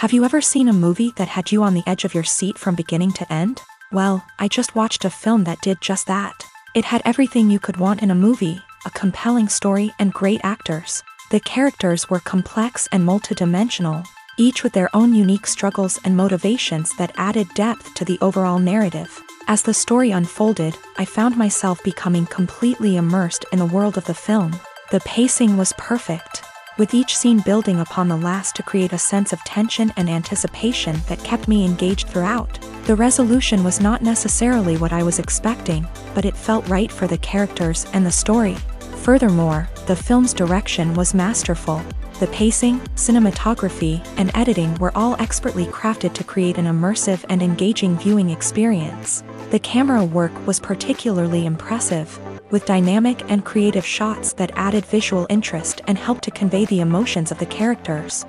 Have you ever seen a movie that had you on the edge of your seat from beginning to end? Well, I just watched a film that did just that. It had everything you could want in a movie, a compelling story and great actors. The characters were complex and multidimensional, each with their own unique struggles and motivations that added depth to the overall narrative. As the story unfolded, I found myself becoming completely immersed in the world of the film. The pacing was perfect, with each scene building upon the last to create a sense of tension and anticipation that kept me engaged throughout. The resolution was not necessarily what I was expecting, but it felt right for the characters and the story. Furthermore, the film's direction was masterful. The pacing, cinematography, and editing were all expertly crafted to create an immersive and engaging viewing experience. The camera work was particularly impressive, with dynamic and creative shots that added visual interest and helped to convey the emotions of the characters.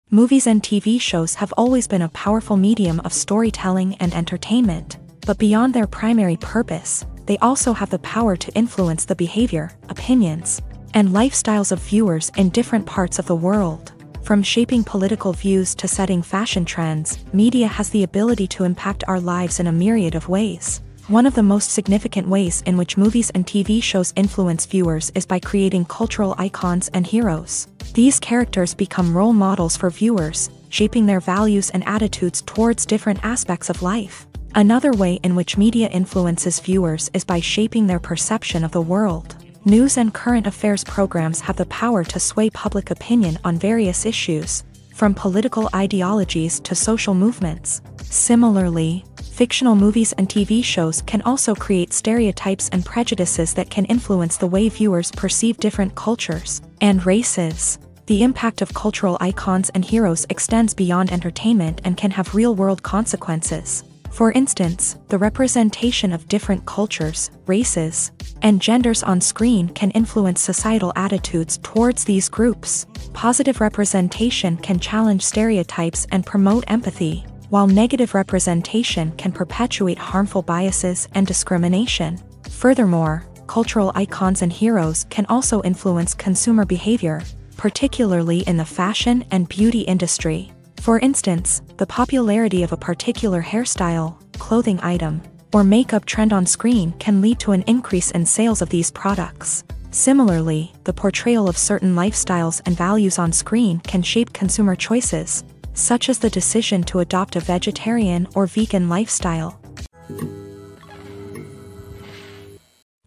Movies and TV shows have always been a powerful medium of storytelling and entertainment, but beyond their primary purpose, they also have the power to influence the behavior, opinions, and lifestyles of viewers in different parts of the world. From shaping political views to setting fashion trends, media has the ability to impact our lives in a myriad of ways. One of the most significant ways in which movies and TV shows influence viewers is by creating cultural icons and heroes. These characters become role models for viewers, shaping their values and attitudes towards different aspects of life. Another way in which media influences viewers is by shaping their perception of the world. News and current affairs programs have the power to sway public opinion on various issues, from political ideologies to social movements. Similarly, fictional movies and TV shows can also create stereotypes and prejudices that can influence the way viewers perceive different cultures and races. The impact of cultural icons and heroes extends beyond entertainment and can have real-world consequences. For instance, the representation of different cultures, races, and genders on screen can influence societal attitudes towards these groups. Positive representation can challenge stereotypes and promote empathy, while negative representation can perpetuate harmful biases and discrimination. Furthermore, cultural icons and heroes can also influence consumer behavior, particularly in the fashion and beauty industry. For instance, the popularity of a particular hairstyle, clothing item, or makeup trend on screen can lead to an increase in sales of these products. Similarly, the portrayal of certain lifestyles and values on screen can shape consumer choices, such as the decision to adopt a vegetarian or vegan lifestyle.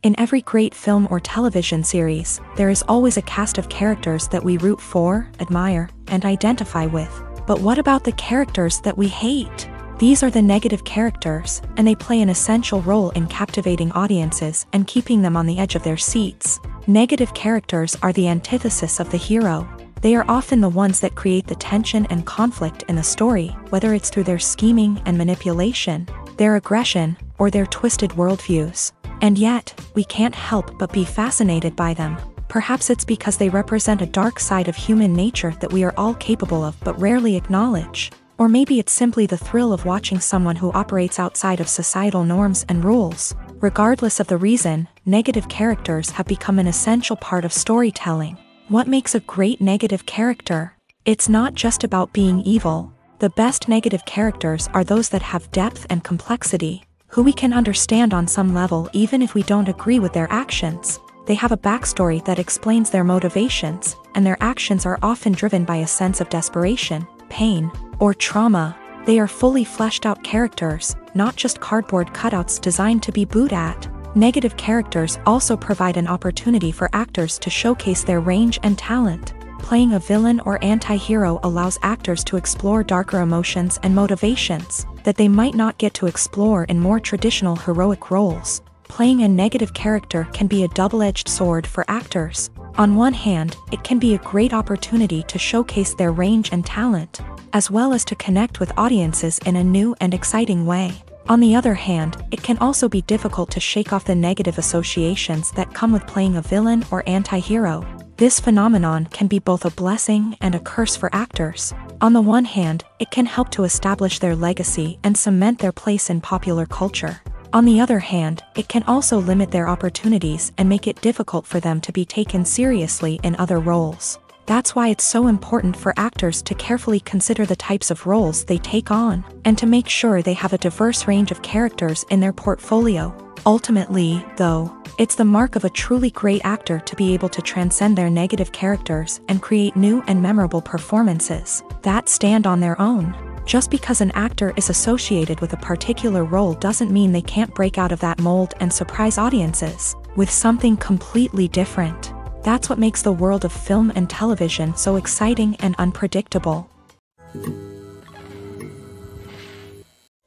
In every great film or television series, there is always a cast of characters that we root for, admire, and identify with. But what about the characters that we hate? These are the negative characters, and they play an essential role in captivating audiences and keeping them on the edge of their seats. Negative characters are the antithesis of the hero. They are often the ones that create the tension and conflict in the story, whether it's through their scheming and manipulation, their aggression, or their twisted worldviews. And yet, we can't help but be fascinated by them. Perhaps it's because they represent a dark side of human nature that we are all capable of but rarely acknowledge. Or maybe it's simply the thrill of watching someone who operates outside of societal norms and rules. Regardless of the reason, negative characters have become an essential part of storytelling. What makes a great negative character? It's not just about being evil. The best negative characters are those that have depth and complexity, who we can understand on some level even if we don't agree with their actions. They have a backstory that explains their motivations, and their actions are often driven by a sense of desperation, pain, or trauma. They are fully fleshed out characters, not just cardboard cutouts designed to be booed at. Negative characters also provide an opportunity for actors to showcase their range and talent. Playing a villain or anti-hero allows actors to explore darker emotions and motivations that they might not get to explore in more traditional heroic roles. Playing a negative character can be a double-edged sword for actors. On one hand, it can be a great opportunity to showcase their range and talent, as well as to connect with audiences in a new and exciting way. On the other hand, it can also be difficult to shake off the negative associations that come with playing a villain or anti-hero. This phenomenon can be both a blessing and a curse for actors. On the one hand, it can help to establish their legacy and cement their place in popular culture. On the other hand, it can also limit their opportunities and make it difficult for them to be taken seriously in other roles. That's why it's so important for actors to carefully consider the types of roles they take on, and to make sure they have a diverse range of characters in their portfolio. Ultimately, though, it's the mark of a truly great actor to be able to transcend their negative characters and create new and memorable performances that stand on their own. Just because an actor is associated with a particular role doesn't mean they can't break out of that mold and surprise audiences with something completely different. That's what makes the world of film and television so exciting and unpredictable.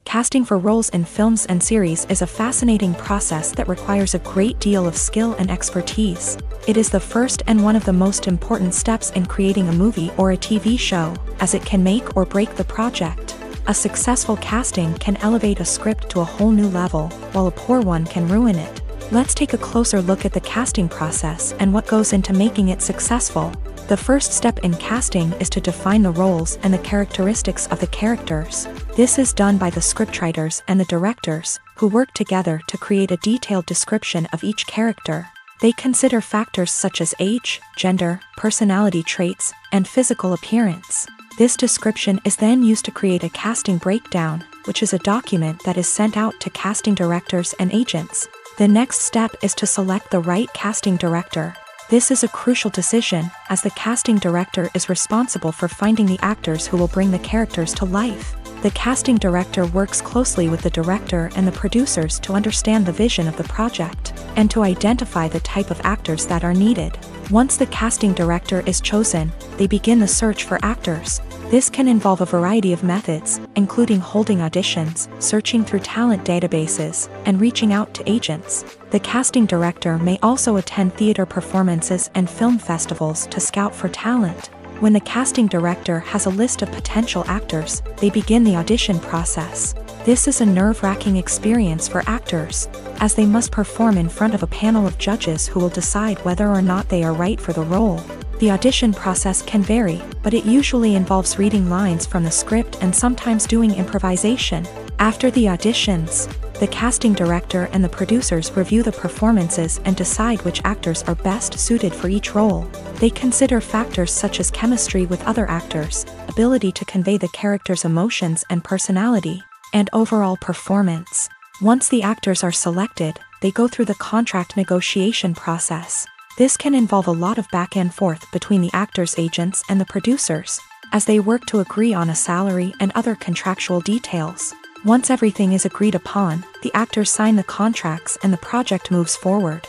Casting for roles in films and series is a fascinating process that requires a great deal of skill and expertise. It is the first and one of the most important steps in creating a movie or a TV show, as it can make or break the project. A successful casting can elevate a script to a whole new level, while a poor one can ruin it. Let's take a closer look at the casting process and what goes into making it successful. The first step in casting is to define the roles and the characteristics of the characters. This is done by the scriptwriters and the directors, who work together to create a detailed description of each character. They consider factors such as age, gender, personality traits, and physical appearance. This description is then used to create a casting breakdown, which is a document that is sent out to casting directors and agents. The next step is to select the right casting director. This is a crucial decision, as the casting director is responsible for finding the actors who will bring the characters to life. The casting director works closely with the director and the producers to understand the vision of the project, and to identify the type of actors that are needed. Once the casting director is chosen, they begin the search for actors. This can involve a variety of methods, including holding auditions, searching through talent databases, and reaching out to agents. The casting director may also attend theater performances and film festivals to scout for talent. When the casting director has a list of potential actors, they begin the audition process. This is a nerve-wracking experience for actors, as they must perform in front of a panel of judges who will decide whether or not they are right for the role. The audition process can vary, but it usually involves reading lines from the script and sometimes doing improvisation. After the auditions, the casting director and the producers review the performances and decide which actors are best suited for each role. They consider factors such as chemistry with other actors, ability to convey the character's emotions and personality, and overall performance. Once the actors are selected, they go through the contract negotiation process. This can involve a lot of back and forth between the actors' agents and the producers, as they work to agree on a salary and other contractual details. Once everything is agreed upon, the actors sign the contracts and the project moves forward.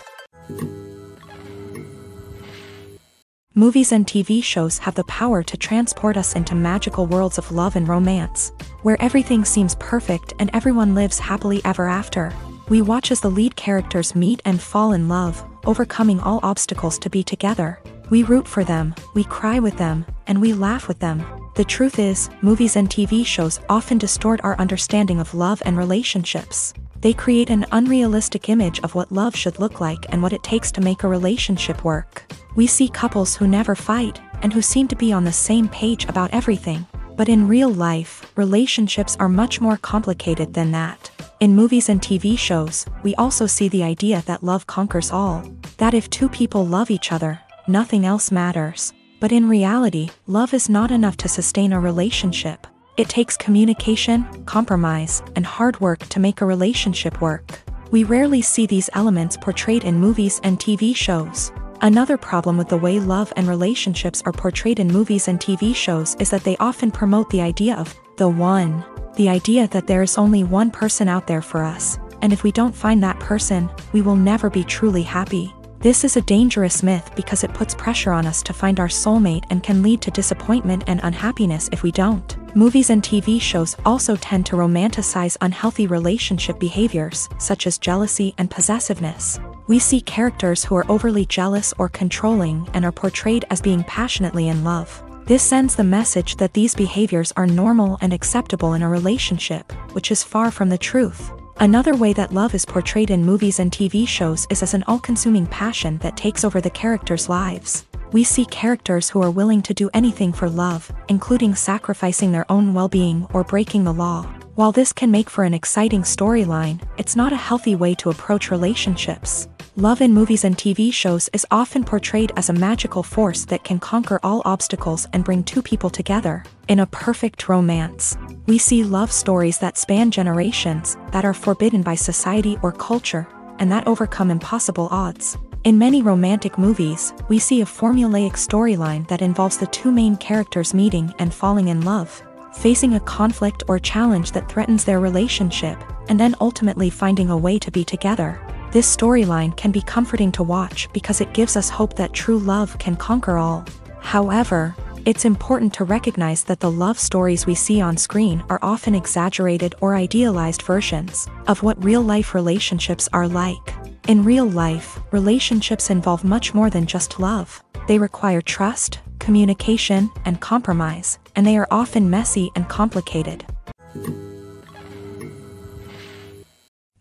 Movies and TV shows have the power to transport us into magical worlds of love and romance, where everything seems perfect and everyone lives happily ever after. We watch as the lead characters meet and fall in love, overcoming all obstacles to be together. We root for them, we cry with them, and we laugh with them. The truth is, movies and TV shows often distort our understanding of love and relationships. They create an unrealistic image of what love should look like and what it takes to make a relationship work. We see couples who never fight, and who seem to be on the same page about everything. But in real life, relationships are much more complicated than that. In movies and TV shows, we also see the idea that love conquers all. That if two people love each other, nothing else matters. But in reality, love is not enough to sustain a relationship. It takes communication, compromise, and hard work to make a relationship work. We rarely see these elements portrayed in movies and TV shows. Another problem with the way love and relationships are portrayed in movies and TV shows is that they often promote the idea of the one. The idea that there is only one person out there for us, and if we don't find that person, we will never be truly happy. This is a dangerous myth because it puts pressure on us to find our soulmate and can lead to disappointment and unhappiness if we don't. Movies and TV shows also tend to romanticize unhealthy relationship behaviors, such as jealousy and possessiveness. We see characters who are overly jealous or controlling and are portrayed as being passionately in love. This sends the message that these behaviors are normal and acceptable in a relationship, which is far from the truth. Another way that love is portrayed in movies and TV shows is as an all-consuming passion that takes over the characters' lives. We see characters who are willing to do anything for love, including sacrificing their own well-being or breaking the law. While this can make for an exciting storyline, it's not a healthy way to approach relationships. Love in movies and TV shows is often portrayed as a magical force that can conquer all obstacles and bring two people together. In a perfect romance, we see love stories that span generations, that are forbidden by society or culture, and that overcome impossible odds. In many romantic movies, we see a formulaic storyline that involves the two main characters meeting and falling in love, facing a conflict or challenge that threatens their relationship, and then ultimately finding a way to be together. This storyline can be comforting to watch because it gives us hope that true love can conquer all. However, it's important to recognize that the love stories we see on screen are often exaggerated or idealized versions of what real-life relationships are like. In real life, relationships involve much more than just love. They require trust, communication, and compromise, and they are often messy and complicated.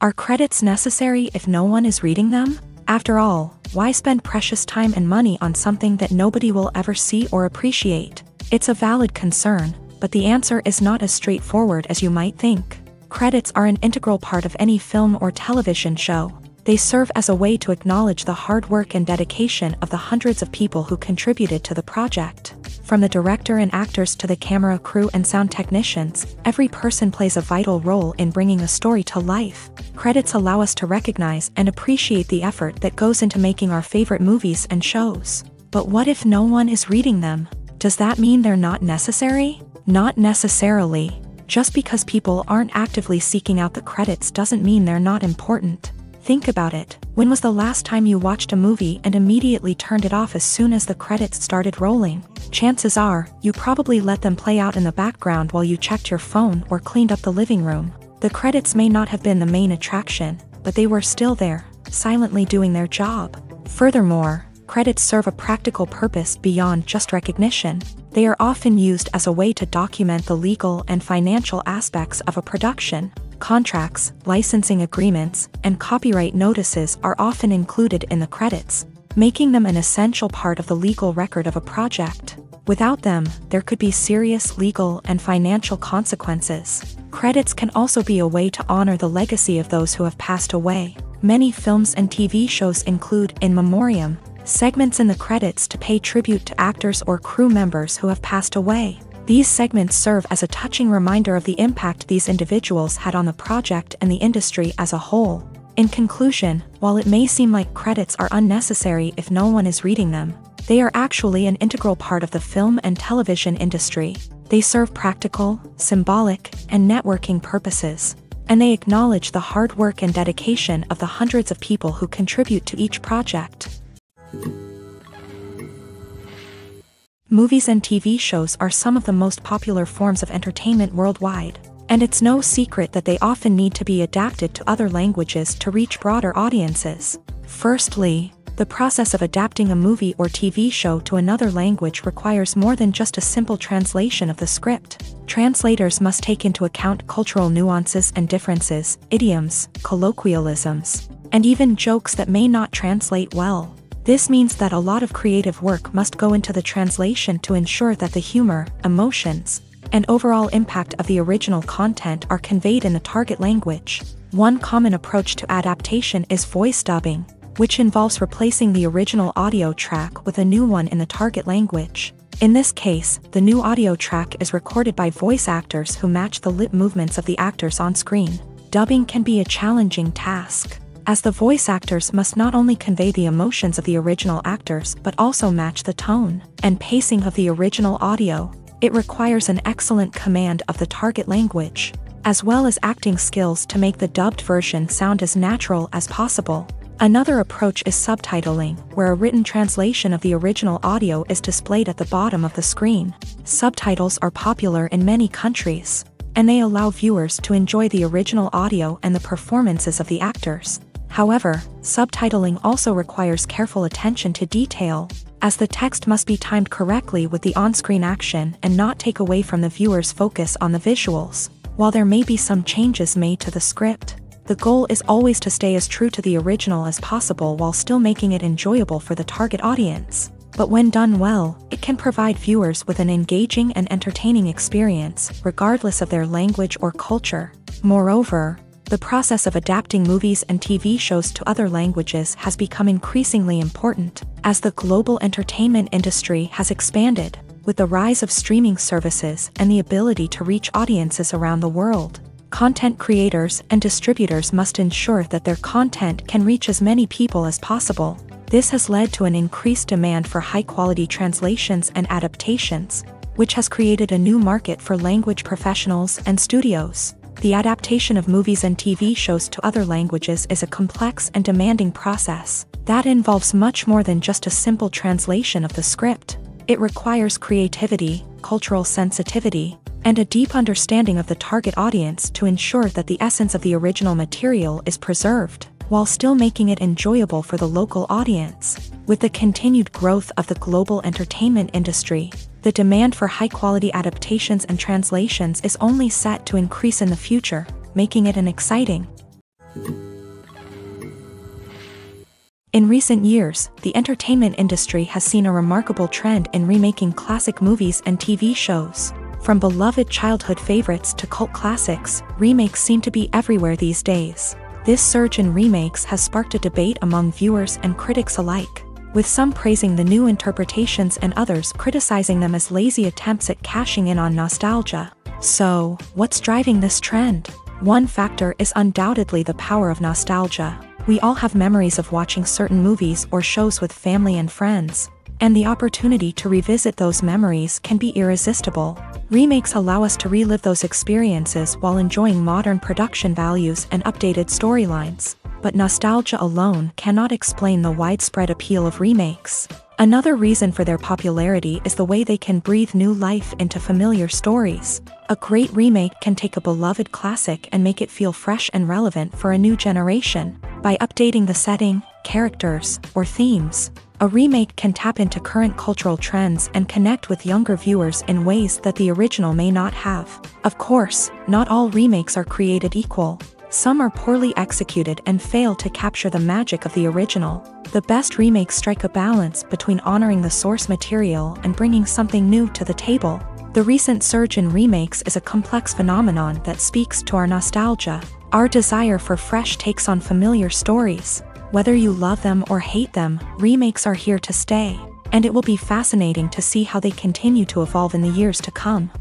Are credits necessary if no one is reading them? After all, why spend precious time and money on something that nobody will ever see or appreciate? It's a valid concern, but the answer is not as straightforward as you might think. Credits are an integral part of any film or television show. They serve as a way to acknowledge the hard work and dedication of the hundreds of people who contributed to the project. From the director and actors to the camera crew and sound technicians, every person plays a vital role in bringing a story to life. Credits allow us to recognize and appreciate the effort that goes into making our favorite movies and shows. But what if no one is reading them? Does that mean they're not necessary? Not necessarily. Just because people aren't actively seeking out the credits doesn't mean they're not important. Think about it. When was the last time you watched a movie and immediately turned it off as soon as the credits started rolling? Chances are, you probably let them play out in the background while you checked your phone or cleaned up the living room. The credits may not have been the main attraction, but they were still there, silently doing their job. Furthermore, credits serve a practical purpose beyond just recognition. They are often used as a way to document the legal and financial aspects of a production. Contracts, licensing agreements, and copyright notices are often included in the credits, making them an essential part of the legal record of a project. Without them, there could be serious legal and financial consequences. Credits can also be a way to honor the legacy of those who have passed away. Many films and TV shows include in memoriam segments in the credits to pay tribute to actors or crew members who have passed away. These segments serve as a touching reminder of the impact these individuals had on the project and the industry as a whole. In conclusion, while it may seem like credits are unnecessary if no one is reading them, they are actually an integral part of the film and television industry. They serve practical, symbolic, and networking purposes, and they acknowledge the hard work and dedication of the hundreds of people who contribute to each project. Movies and TV shows are some of the most popular forms of entertainment worldwide, and it's no secret that they often need to be adapted to other languages to reach broader audiences. Firstly, the process of adapting a movie or TV show to another language requires more than just a simple translation of the script. Translators must take into account cultural nuances and differences, idioms, colloquialisms, and even jokes that may not translate well. This means that a lot of creative work must go into the translation to ensure that the humor, emotions, and overall impact of the original content are conveyed in the target language. One common approach to adaptation is voice dubbing, which involves replacing the original audio track with a new one in the target language. In this case, the new audio track is recorded by voice actors who match the lip movements of the actors on screen. Dubbing can be a challenging task, as the voice actors must not only convey the emotions of the original actors but also match the tone and pacing of the original audio. It requires an excellent command of the target language, as well as acting skills to make the dubbed version sound as natural as possible. Another approach is subtitling, where a written translation of the original audio is displayed at the bottom of the screen. Subtitles are popular in many countries, and they allow viewers to enjoy the original audio and the performances of the actors. However, subtitling also requires careful attention to detail, as the text must be timed correctly with the on-screen action and not take away from the viewer's focus on the visuals. While there may be some changes made to the script, the goal is always to stay as true to the original as possible while still making it enjoyable for the target audience. But when done well, it can provide viewers with an engaging and entertaining experience, regardless of their language or culture. Moreover, the process of adapting movies and TV shows to other languages has become increasingly important, as the global entertainment industry has expanded, with the rise of streaming services and the ability to reach audiences around the world. Content creators and distributors must ensure that their content can reach as many people as possible. This has led to an increased demand for high-quality translations and adaptations, which has created a new market for language professionals and studios. The adaptation of movies and TV shows to other languages is a complex and demanding process that involves much more than just a simple translation of the script. It requires creativity, cultural sensitivity, and a deep understanding of the target audience to ensure that the essence of the original material is preserved, while still making it enjoyable for the local audience. With the continued growth of the global entertainment industry, the demand for high-quality adaptations and translations is only set to increase in the future, making it an exciting. In recent years, the entertainment industry has seen a remarkable trend in remaking classic movies and TV shows. From beloved childhood favorites to cult classics, remakes seem to be everywhere these days. This surge in remakes has sparked a debate among viewers and critics alike, with some praising the new interpretations and others criticizing them as lazy attempts at cashing in on nostalgia. So, what's driving this trend? One factor is undoubtedly the power of nostalgia. We all have memories of watching certain movies or shows with family and friends, and the opportunity to revisit those memories can be irresistible. Remakes allow us to relive those experiences while enjoying modern production values and updated storylines. But nostalgia alone cannot explain the widespread appeal of remakes. Another reason for their popularity is the way they can breathe new life into familiar stories. A great remake can take a beloved classic and make it feel fresh and relevant for a new generation. By updating the setting, characters, or themes, a remake can tap into current cultural trends and connect with younger viewers in ways that the original may not have. Of course, not all remakes are created equal. Some are poorly executed and fail to capture the magic of the original. The best remakes strike a balance between honoring the source material and bringing something new to the table. The recent surge in remakes is a complex phenomenon that speaks to our nostalgia, our desire for fresh takes on familiar stories. Whether you love them or hate them, remakes are here to stay, and it will be fascinating to see how they continue to evolve in the years to come.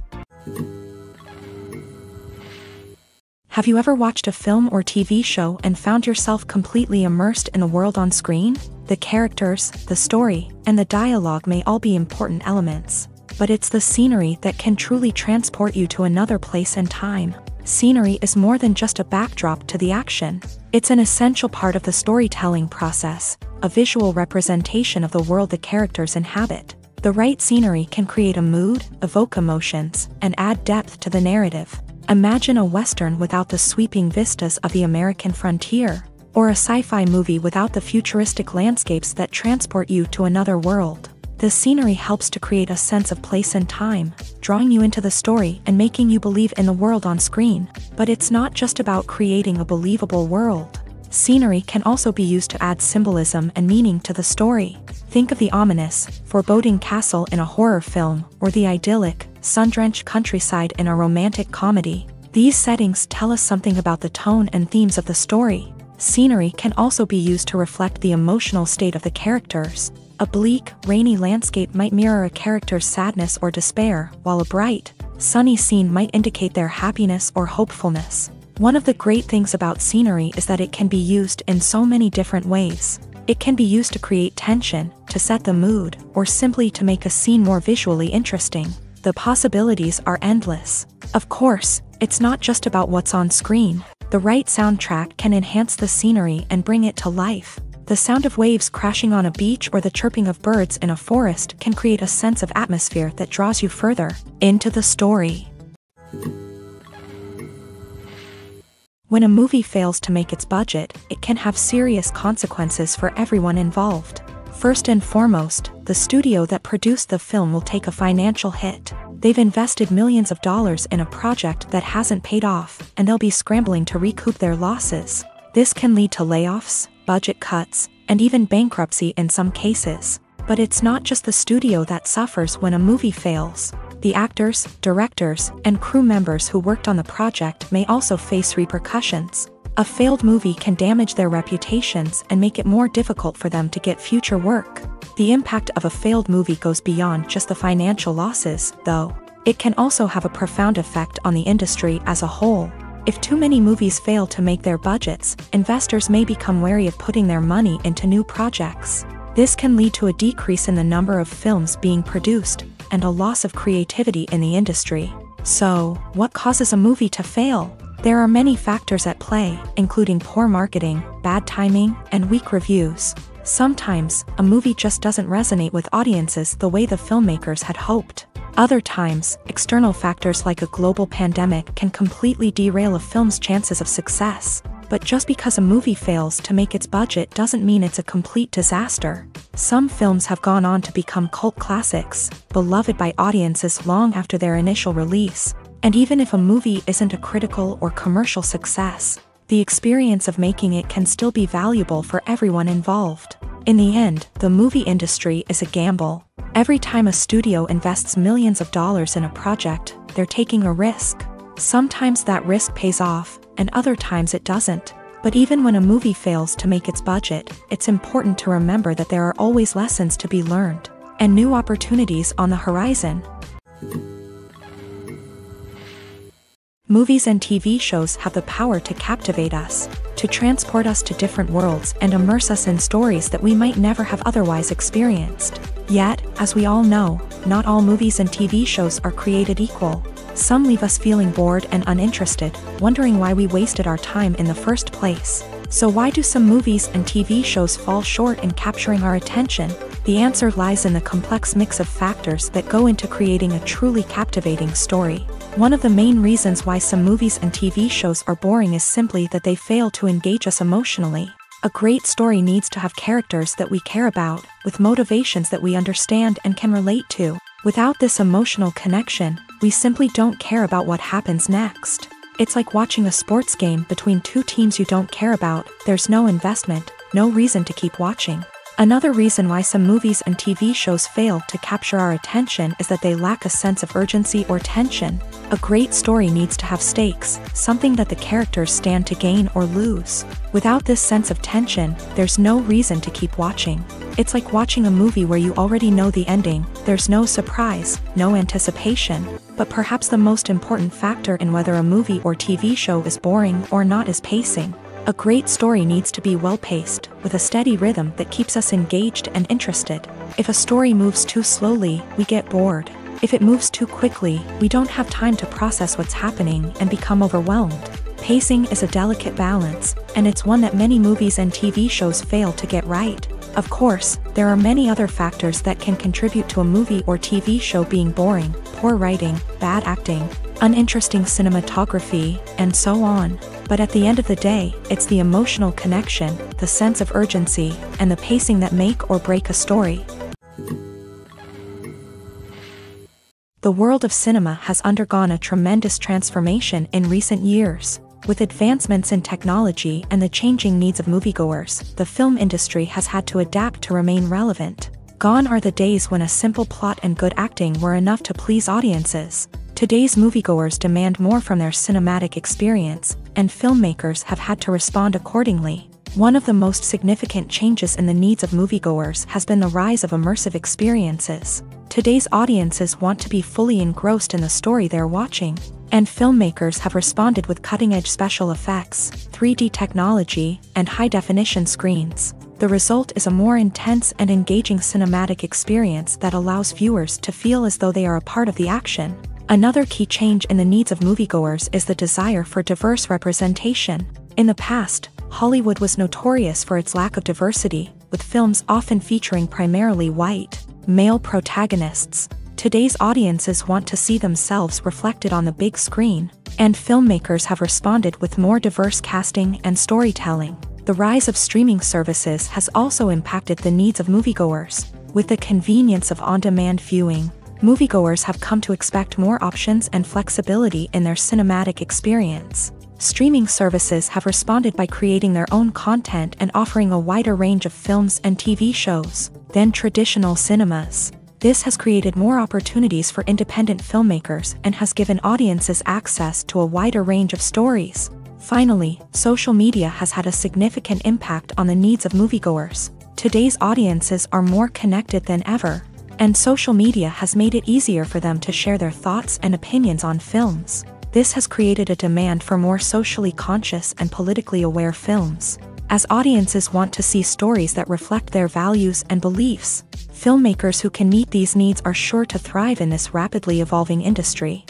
Have you ever watched a film or TV show and found yourself completely immersed in the world on screen? The characters, the story, and the dialogue may all be important elements, but it's the scenery that can truly transport you to another place and time. Scenery is more than just a backdrop to the action. It's an essential part of the storytelling process, a visual representation of the world the characters inhabit. The right scenery can create a mood, evoke emotions, and add depth to the narrative. Imagine a Western without the sweeping vistas of the American frontier, or a sci-fi movie without the futuristic landscapes that transport you to another world. The scenery helps to create a sense of place and time, drawing you into the story and making you believe in the world on screen. But it's not just about creating a believable world. Scenery can also be used to add symbolism and meaning to the story. Think of the ominous, foreboding castle in a horror film, or the idyllic, sun-drenched countryside in a romantic comedy. These settings tell us something about the tone and themes of the story. Scenery can also be used to reflect the emotional state of the characters. A bleak, rainy landscape might mirror a character's sadness or despair, while a bright, sunny scene might indicate their happiness or hopefulness. One of the great things about scenery is that it can be used in so many different ways. It can be used to create tension, to set the mood, or simply to make a scene more visually interesting. The possibilities are endless. Of course, it's not just about what's on screen. The right soundtrack can enhance the scenery and bring it to life. The sound of waves crashing on a beach or the chirping of birds in a forest can create a sense of atmosphere that draws you further into the story. When a movie fails to make its budget, it can have serious consequences for everyone involved. First and foremost, the studio that produced the film will take a financial hit. They've invested millions of dollars in a project that hasn't paid off, and they'll be scrambling to recoup their losses. This can lead to layoffs, budget cuts, and even bankruptcy in some cases. But it's not just the studio that suffers when a movie fails. The actors, directors, and crew members who worked on the project may also face repercussions. A failed movie can damage their reputations and make it more difficult for them to get future work. The impact of a failed movie goes beyond just the financial losses, though. It can also have a profound effect on the industry as a whole. If too many movies fail to make their budgets, investors may become wary of putting their money into new projects. This can lead to a decrease in the number of films being produced, and a loss of creativity in the industry. So, what causes a movie to fail? There are many factors at play, including poor marketing, bad timing, and weak reviews. Sometimes, a movie just doesn't resonate with audiences the way the filmmakers had hoped. Other times, external factors like a global pandemic can completely derail a film's chances of success. But just because a movie fails to make its budget doesn't mean it's a complete disaster. Some films have gone on to become cult classics, beloved by audiences long after their initial release. And even if a movie isn't a critical or commercial success, the experience of making it can still be valuable for everyone involved. In the end, the movie industry is a gamble. Every time a studio invests millions of dollars in a project, they're taking a risk. Sometimes that risk pays off, and other times it doesn't. But even when a movie fails to make its budget, it's important to remember that there are always lessons to be learned, and new opportunities on the horizon. Movies and TV shows have the power to captivate us, to transport us to different worlds and immerse us in stories that we might never have otherwise experienced. Yet, as we all know, not all movies and TV shows are created equal. Some leave us feeling bored and uninterested, wondering why we wasted our time in the first place. So why do some movies and TV shows fall short in capturing our attention? The answer lies in the complex mix of factors that go into creating a truly captivating story. One of the main reasons why some movies and TV shows are boring is simply that they fail to engage us emotionally. A great story needs to have characters that we care about, with motivations that we understand and can relate to. Without this emotional connection, we simply don't care about what happens next. It's like watching a sports game between two teams you don't care about. There's no investment, no reason to keep watching. Another reason why some movies and TV shows fail to capture our attention is that they lack a sense of urgency or tension. A great story needs to have stakes, something that the characters stand to gain or lose. Without this sense of tension, there's no reason to keep watching. It's like watching a movie where you already know the ending. There's no surprise, no anticipation. But perhaps the most important factor in whether a movie or TV show is boring or not is pacing. A great story needs to be well-paced, with a steady rhythm that keeps us engaged and interested. If a story moves too slowly, we get bored. If it moves too quickly, we don't have time to process what's happening and become overwhelmed. Pacing is a delicate balance, and it's one that many movies and TV shows fail to get right. Of course, there are many other factors that can contribute to a movie or TV show being boring: poor writing, bad acting, uninteresting cinematography, and so on. But at the end of the day, it's the emotional connection, the sense of urgency, and the pacing that make or break a story. The world of cinema has undergone a tremendous transformation in recent years. With advancements in technology and the changing needs of moviegoers, the film industry has had to adapt to remain relevant. Gone are the days when a simple plot and good acting were enough to please audiences. Today's moviegoers demand more from their cinematic experience, and filmmakers have had to respond accordingly. One of the most significant changes in the needs of moviegoers has been the rise of immersive experiences. Today's audiences want to be fully engrossed in the story they're watching, and filmmakers have responded with cutting-edge special effects, 3D technology, and high-definition screens. The result is a more intense and engaging cinematic experience that allows viewers to feel as though they are a part of the action. Another key change in the needs of moviegoers is the desire for diverse representation. In the past, Hollywood was notorious for its lack of diversity, with films often featuring primarily white, male protagonists. Today's audiences want to see themselves reflected on the big screen, and filmmakers have responded with more diverse casting and storytelling. The rise of streaming services has also impacted the needs of moviegoers. With the convenience of on-demand viewing, moviegoers have come to expect more options and flexibility in their cinematic experience. Streaming services have responded by creating their own content and offering a wider range of films and TV shows than traditional cinemas. This has created more opportunities for independent filmmakers and has given audiences access to a wider range of stories. Finally, social media has had a significant impact on the needs of moviegoers. Today's audiences are more connected than ever, and social media has made it easier for them to share their thoughts and opinions on films. This has created a demand for more socially conscious and politically aware films. As audiences want to see stories that reflect their values and beliefs, filmmakers who can meet these needs are sure to thrive in this rapidly evolving industry.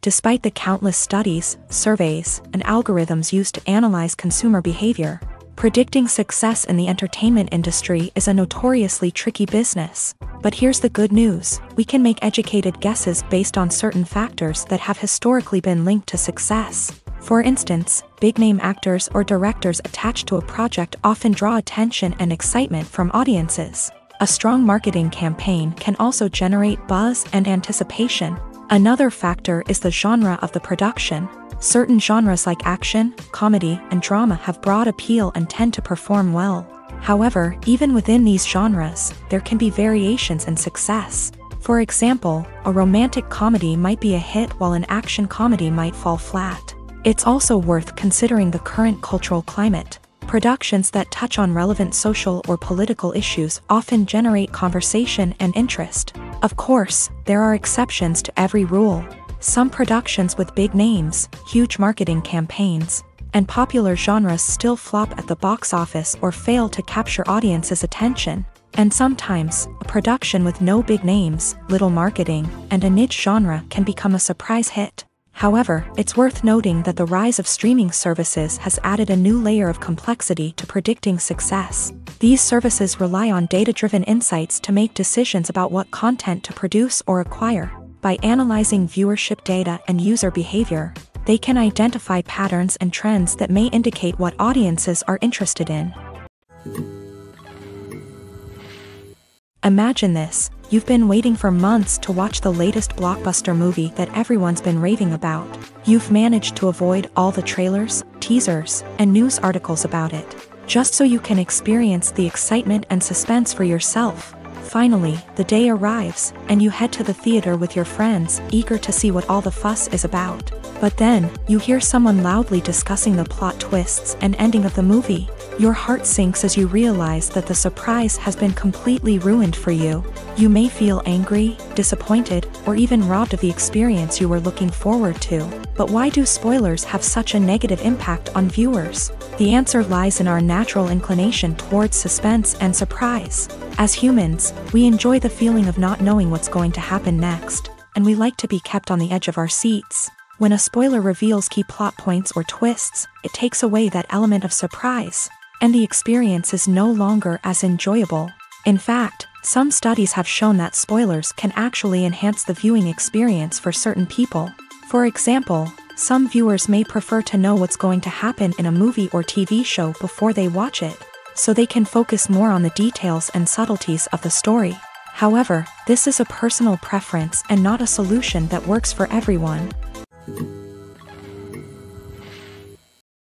Despite the countless studies, surveys, and algorithms used to analyze consumer behavior, predicting success in the entertainment industry is a notoriously tricky business. But here's the good news: we can make educated guesses based on certain factors that have historically been linked to success. For instance, big-name actors or directors attached to a project often draw attention and excitement from audiences. A strong marketing campaign can also generate buzz and anticipation. Another factor is the genre of the production. Certain genres like action, comedy, and drama have broad appeal and tend to perform well. However, even within these genres, there can be variations in success. For example, a romantic comedy might be a hit while an action comedy might fall flat. It's also worth considering the current cultural climate. Productions that touch on relevant social or political issues often generate conversation and interest. Of course, there are exceptions to every rule. Some productions with big names, huge marketing campaigns, and popular genres still flop at the box office or fail to capture audiences' attention. And sometimes, a production with no big names, little marketing, and a niche genre can become a surprise hit. However, it's worth noting that the rise of streaming services has added a new layer of complexity to predicting success. These services rely on data-driven insights to make decisions about what content to produce or acquire. By analyzing viewership data and user behavior, they can identify patterns and trends that may indicate what audiences are interested in. Imagine this: you've been waiting for months to watch the latest blockbuster movie that everyone's been raving about. You've managed to avoid all the trailers, teasers, and news articles about it, just so you can experience the excitement and suspense for yourself. Finally, the day arrives, and you head to the theater with your friends, eager to see what all the fuss is about. But then, you hear someone loudly discussing the plot twists and ending of the movie. Your heart sinks as you realize that the surprise has been completely ruined for you. You may feel angry, disappointed, or even robbed of the experience you were looking forward to. But why do spoilers have such a negative impact on viewers? The answer lies in our natural inclination towards suspense and surprise. As humans, we enjoy the feeling of not knowing what's going to happen next, and we like to be kept on the edge of our seats. When a spoiler reveals key plot points or twists, it takes away that element of surprise, and the experience is no longer as enjoyable. In fact, some studies have shown that spoilers can actually enhance the viewing experience for certain people. For example, some viewers may prefer to know what's going to happen in a movie or TV show before they watch it, so they can focus more on the details and subtleties of the story. However, this is a personal preference and not a solution that works for everyone.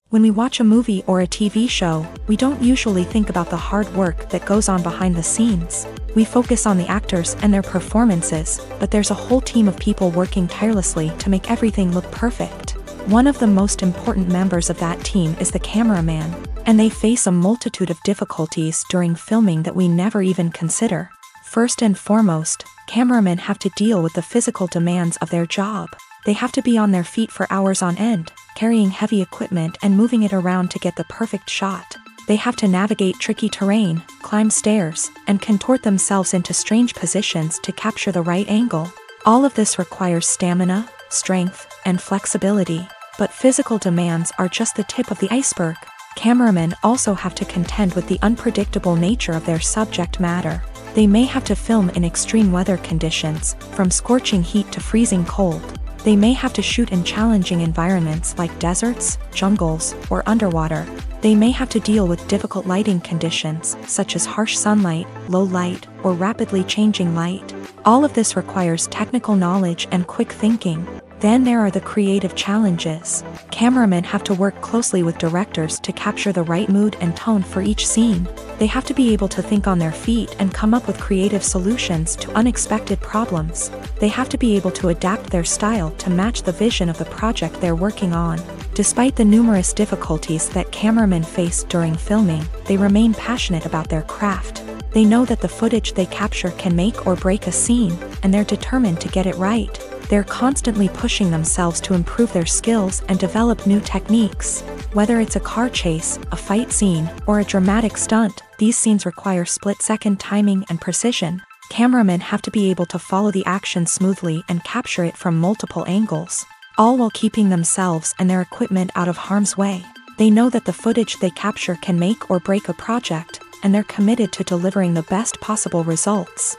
When we watch a movie or a TV show, we don't usually think about the hard work that goes on behind the scenes. We focus on the actors and their performances, but there's a whole team of people working tirelessly to make everything look perfect. One of the most important members of that team is the cameraman, and they face a multitude of difficulties during filming that we never even consider. First and foremost, cameramen have to deal with the physical demands of their job. They have to be on their feet for hours on end, carrying heavy equipment and moving it around to get the perfect shot. They have to navigate tricky terrain, climb stairs, and contort themselves into strange positions to capture the right angle. All of this requires stamina, strength, and flexibility. But physical demands are just the tip of the iceberg. Cameramen also have to contend with the unpredictable nature of their subject matter. They may have to film in extreme weather conditions, from scorching heat to freezing cold. They may have to shoot in challenging environments like deserts, jungles, or underwater. They may have to deal with difficult lighting conditions, such as harsh sunlight, low light, or rapidly changing light. All of this requires technical knowledge and quick thinking. Then there are the creative challenges. Cameramen have to work closely with directors to capture the right mood and tone for each scene. They have to be able to think on their feet and come up with creative solutions to unexpected problems. They have to be able to adapt their style to match the vision of the project they're working on. Despite the numerous difficulties that cameramen face during filming, they remain passionate about their craft. They know that the footage they capture can make or break a scene, and they're determined to get it right. They're constantly pushing themselves to improve their skills and develop new techniques. Whether it's a car chase, a fight scene, or a dramatic stunt, these scenes require split-second timing and precision. Cameramen have to be able to follow the action smoothly and capture it from multiple angles, all while keeping themselves and their equipment out of harm's way. They know that the footage they capture can make or break a project, and they're committed to delivering the best possible results.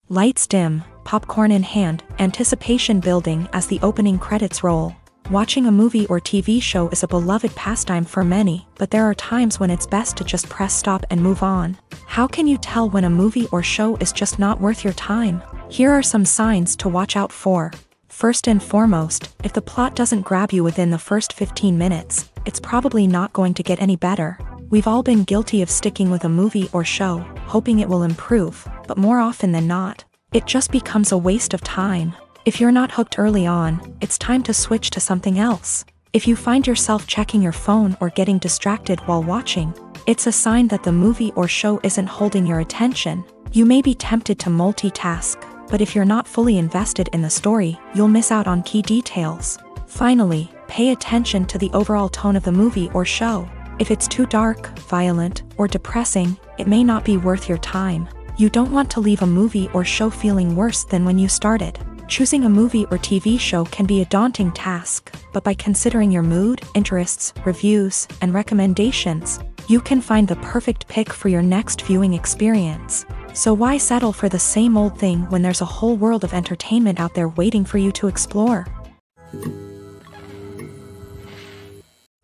Lights dim, popcorn in hand, anticipation building as the opening credits roll. Watching a movie or TV show is a beloved pastime for many, but there are times when it's best to just press stop and move on. How can you tell when a movie or show is just not worth your time? Here are some signs to watch out for. First and foremost, if the plot doesn't grab you within the first 15 minutes, it's probably not going to get any better. We've all been guilty of sticking with a movie or show, hoping it will improve, but more often than not, it just becomes a waste of time. If you're not hooked early on, it's time to switch to something else. If you find yourself checking your phone or getting distracted while watching, it's a sign that the movie or show isn't holding your attention. You may be tempted to multitask, but if you're not fully invested in the story, you'll miss out on key details. Finally, pay attention to the overall tone of the movie or show. If it's too dark, violent, or depressing, it may not be worth your time. You don't want to leave a movie or show feeling worse than when you started. Choosing a movie or TV show can be a daunting task, but by considering your mood, interests, reviews, and recommendations, you can find the perfect pick for your next viewing experience. So why settle for the same old thing when there's a whole world of entertainment out there waiting for you to explore?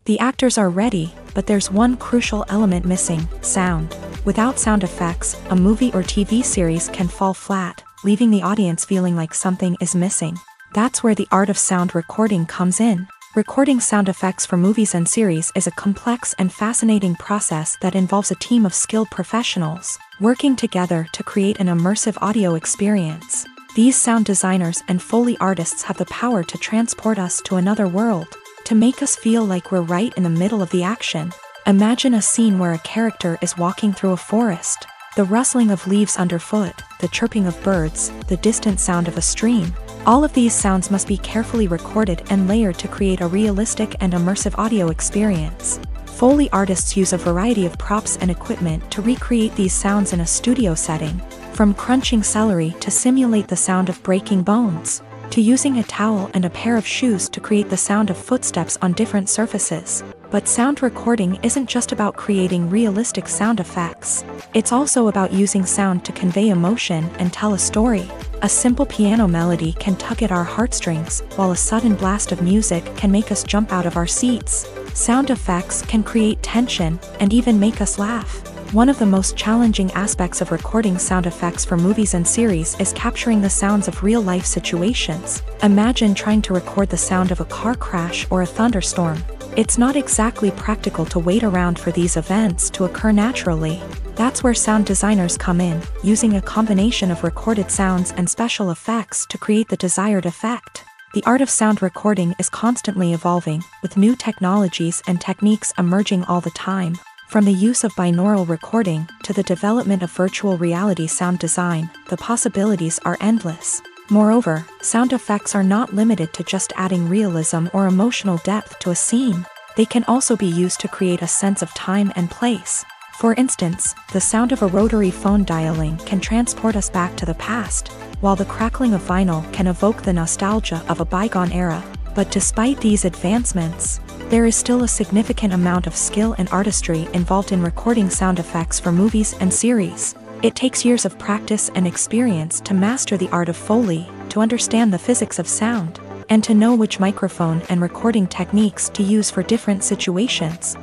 The actors are ready, but there's one crucial element missing: sound. Without sound effects, a movie or TV series can fall flat, leaving the audience feeling like something is missing. That's where the art of sound recording comes in. Recording sound effects for movies and series is a complex and fascinating process that involves a team of skilled professionals working together to create an immersive audio experience. These sound designers and Foley artists have the power to transport us to another world, to make us feel like we're right in the middle of the action. Imagine a scene where a character is walking through a forest. The rustling of leaves underfoot, the chirping of birds, the distant sound of a stream. All of these sounds must be carefully recorded and layered to create a realistic and immersive audio experience. Foley artists use a variety of props and equipment to recreate these sounds in a studio setting, from crunching celery to simulate the sound of breaking bones, to using a towel and a pair of shoes to create the sound of footsteps on different surfaces. But sound recording isn't just about creating realistic sound effects. It's also about using sound to convey emotion and tell a story. A simple piano melody can tug at our heartstrings, while a sudden blast of music can make us jump out of our seats. Sound effects can create tension and even make us laugh. One of the most challenging aspects of recording sound effects for movies and series is capturing the sounds of real-life situations. Imagine trying to record the sound of a car crash or a thunderstorm. It's not exactly practical to wait around for these events to occur naturally. That's where sound designers come in, using a combination of recorded sounds and special effects to create the desired effect. The art of sound recording is constantly evolving, with new technologies and techniques emerging all the time. From the use of binaural recording to the development of virtual reality sound design, the possibilities are endless. Moreover, sound effects are not limited to just adding realism or emotional depth to a scene. They can also be used to create a sense of time and place. For instance, the sound of a rotary phone dialing can transport us back to the past, while the crackling of vinyl can evoke the nostalgia of a bygone era. But despite these advancements, there is still a significant amount of skill and artistry involved in recording sound effects for movies and series. It takes years of practice and experience to master the art of Foley, to understand the physics of sound, and to know which microphone and recording techniques to use for different situations.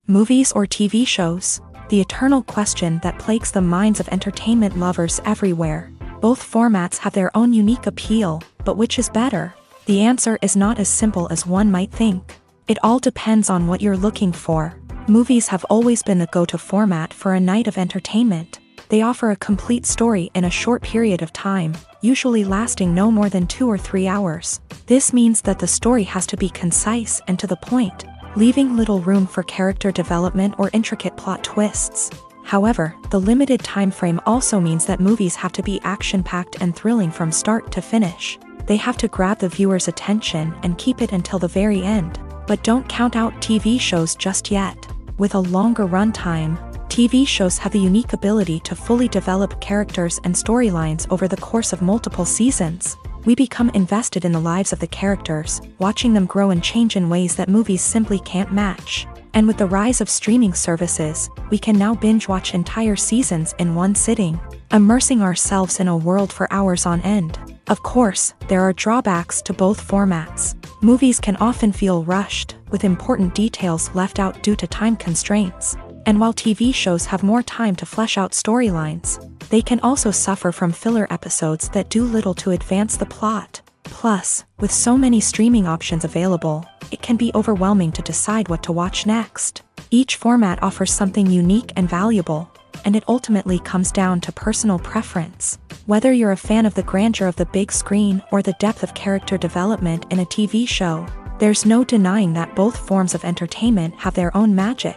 Movies or TV shows. the eternal question that plagues the minds of entertainment lovers everywhere. Both formats have their own unique appeal, but which is better? The answer is not as simple as one might think. It all depends on what you're looking for. Movies have always been the go-to format for a night of entertainment. They offer a complete story in a short period of time, usually lasting no more than 2 or 3 hours. This means that the story has to be concise and to the point, leaving little room for character development or intricate plot twists. However, the limited time frame also means that movies have to be action-packed and thrilling from start to finish. They have to grab the viewer's attention and keep it until the very end. But don't count out TV shows just yet. With a longer runtime, TV shows have the unique ability to fully develop characters and storylines over the course of multiple seasons. We become invested in the lives of the characters, watching them grow and change in ways that movies simply can't match. And with the rise of streaming services, we can now binge-watch entire seasons in one sitting, immersing ourselves in a world for hours on end. Of course, there are drawbacks to both formats. Movies can often feel rushed, with important details left out due to time constraints. And while TV shows have more time to flesh out storylines, they can also suffer from filler episodes that do little to advance the plot. Plus, with so many streaming options available, it can be overwhelming to decide what to watch next. Each format offers something unique and valuable, and it ultimately comes down to personal preference. Whether you're a fan of the grandeur of the big screen or the depth of character development in a TV show, there's no denying that both forms of entertainment have their own magic.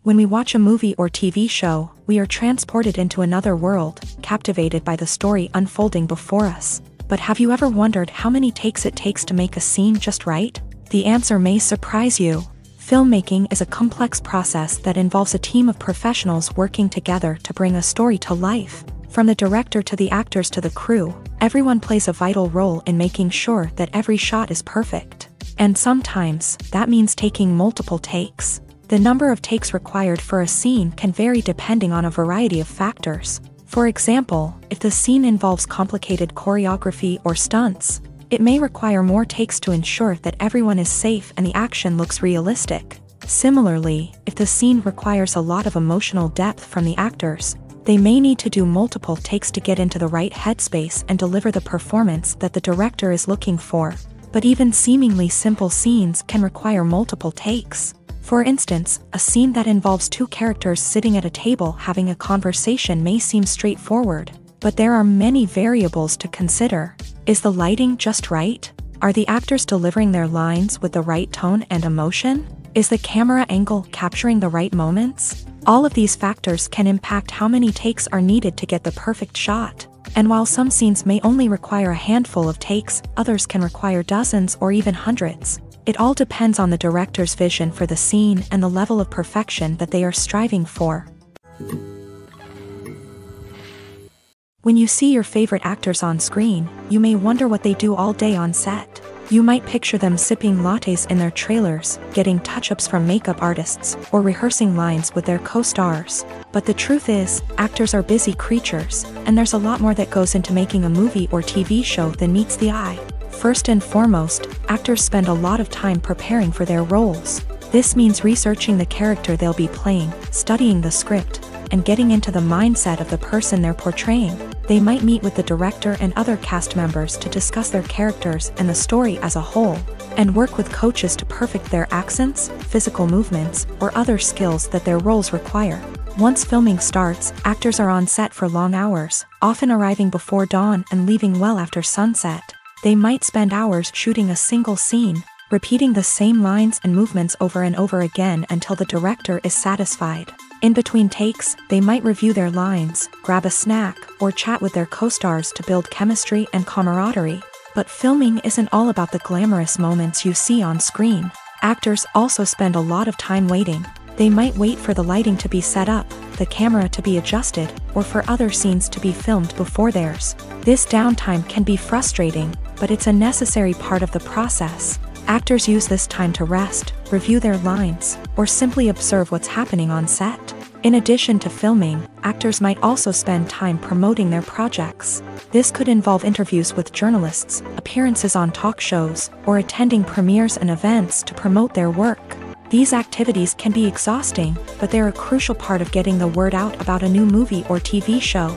When we watch a movie or TV show, we are transported into another world, captivated by the story unfolding before us. But have you ever wondered how many takes it takes to make a scene just right? The answer may surprise you. Filmmaking is a complex process that involves a team of professionals working together to bring a story to life. From the director to the actors to the crew, everyone plays a vital role in making sure that every shot is perfect. And sometimes, that means taking multiple takes. The number of takes required for a scene can vary depending on a variety of factors. For example, if the scene involves complicated choreography or stunts, it may require more takes to ensure that everyone is safe and the action looks realistic. Similarly, if the scene requires a lot of emotional depth from the actors, they may need to do multiple takes to get into the right headspace and deliver the performance that the director is looking for. But even seemingly simple scenes can require multiple takes. For instance, a scene that involves two characters sitting at a table having a conversation may seem straightforward, but there are many variables to consider. Is the lighting just right? Are the actors delivering their lines with the right tone and emotion? Is the camera angle capturing the right moments? All of these factors can impact how many takes are needed to get the perfect shot. And while some scenes may only require a handful of takes, others can require dozens or even hundreds. It all depends on the director's vision for the scene and the level of perfection that they are striving for. When you see your favorite actors on screen, you may wonder what they do all day on set. You might picture them sipping lattes in their trailers, getting touch-ups from makeup artists, or rehearsing lines with their co-stars. But the truth is, actors are busy creatures, and there's a lot more that goes into making a movie or TV show than meets the eye. First and foremost, actors spend a lot of time preparing for their roles. This means researching the character they'll be playing, studying the script, and getting into the mindset of the person they're portraying. They might meet with the director and other cast members to discuss their characters and the story as a whole, and work with coaches to perfect their accents, physical movements, or other skills that their roles require. Once filming starts, actors are on set for long hours, often arriving before dawn and leaving well after sunset. They might spend hours shooting a single scene, repeating the same lines and movements over and over again until the director is satisfied. In between takes, they might review their lines, grab a snack, or chat with their co-stars to build chemistry and camaraderie. But filming isn't all about the glamorous moments you see on screen. Actors also spend a lot of time waiting. They might wait for the lighting to be set up, the camera to be adjusted, or for other scenes to be filmed before theirs. This downtime can be frustrating, but it's a necessary part of the process. Actors use this time to rest, review their lines, or simply observe what's happening on set. In addition to filming, actors might also spend time promoting their projects. This could involve interviews with journalists, appearances on talk shows, or attending premieres and events to promote their work. These activities can be exhausting, but they're a crucial part of getting the word out about a new movie or TV show.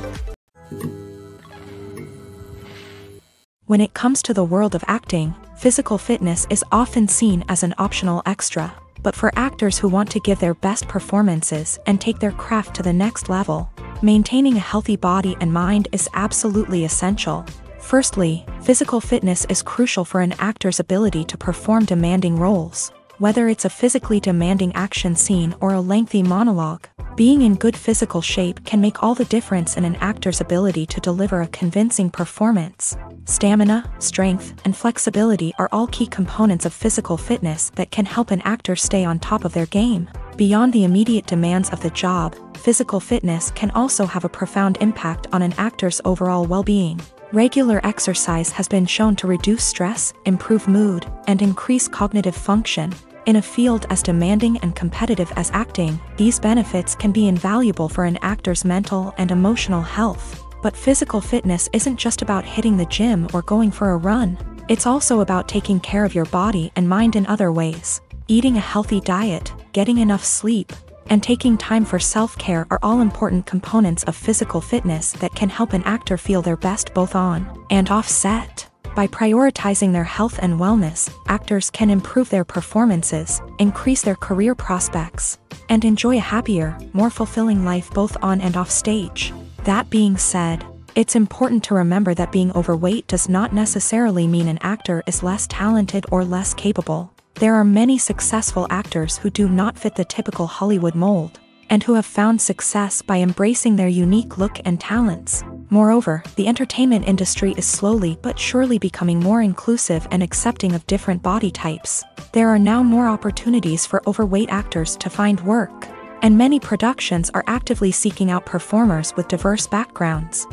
When it comes to the world of acting, physical fitness is often seen as an optional extra. But for actors who want to give their best performances and take their craft to the next level, maintaining a healthy body and mind is absolutely essential. Firstly, physical fitness is crucial for an actor's ability to perform demanding roles. Whether it's a physically demanding action scene or a lengthy monologue, being in good physical shape can make all the difference in an actor's ability to deliver a convincing performance. Stamina, strength, and flexibility are all key components of physical fitness that can help an actor stay on top of their game. Beyond the immediate demands of the job, physical fitness can also have a profound impact on an actor's overall well-being. Regular exercise has been shown to reduce stress, improve mood, and increase cognitive function. In a field as demanding and competitive as acting, these benefits can be invaluable for an actor's mental and emotional health. But physical fitness isn't just about hitting the gym or going for a run. It's also about taking care of your body and mind in other ways. Eating a healthy diet, getting enough sleep, and taking time for self-care are all important components of physical fitness that can help an actor feel their best both on and off set. By prioritizing their health and wellness, actors can improve their performances, increase their career prospects, and enjoy a happier, more fulfilling life both on and off stage. That being said, it's important to remember that being overweight does not necessarily mean an actor is less talented or less capable. There are many successful actors who do not fit the typical Hollywood mold, and who have found success by embracing their unique look and talents. Moreover, the entertainment industry is slowly but surely becoming more inclusive and accepting of different body types. There are now more opportunities for overweight actors to find work, and many productions are actively seeking out performers with diverse backgrounds.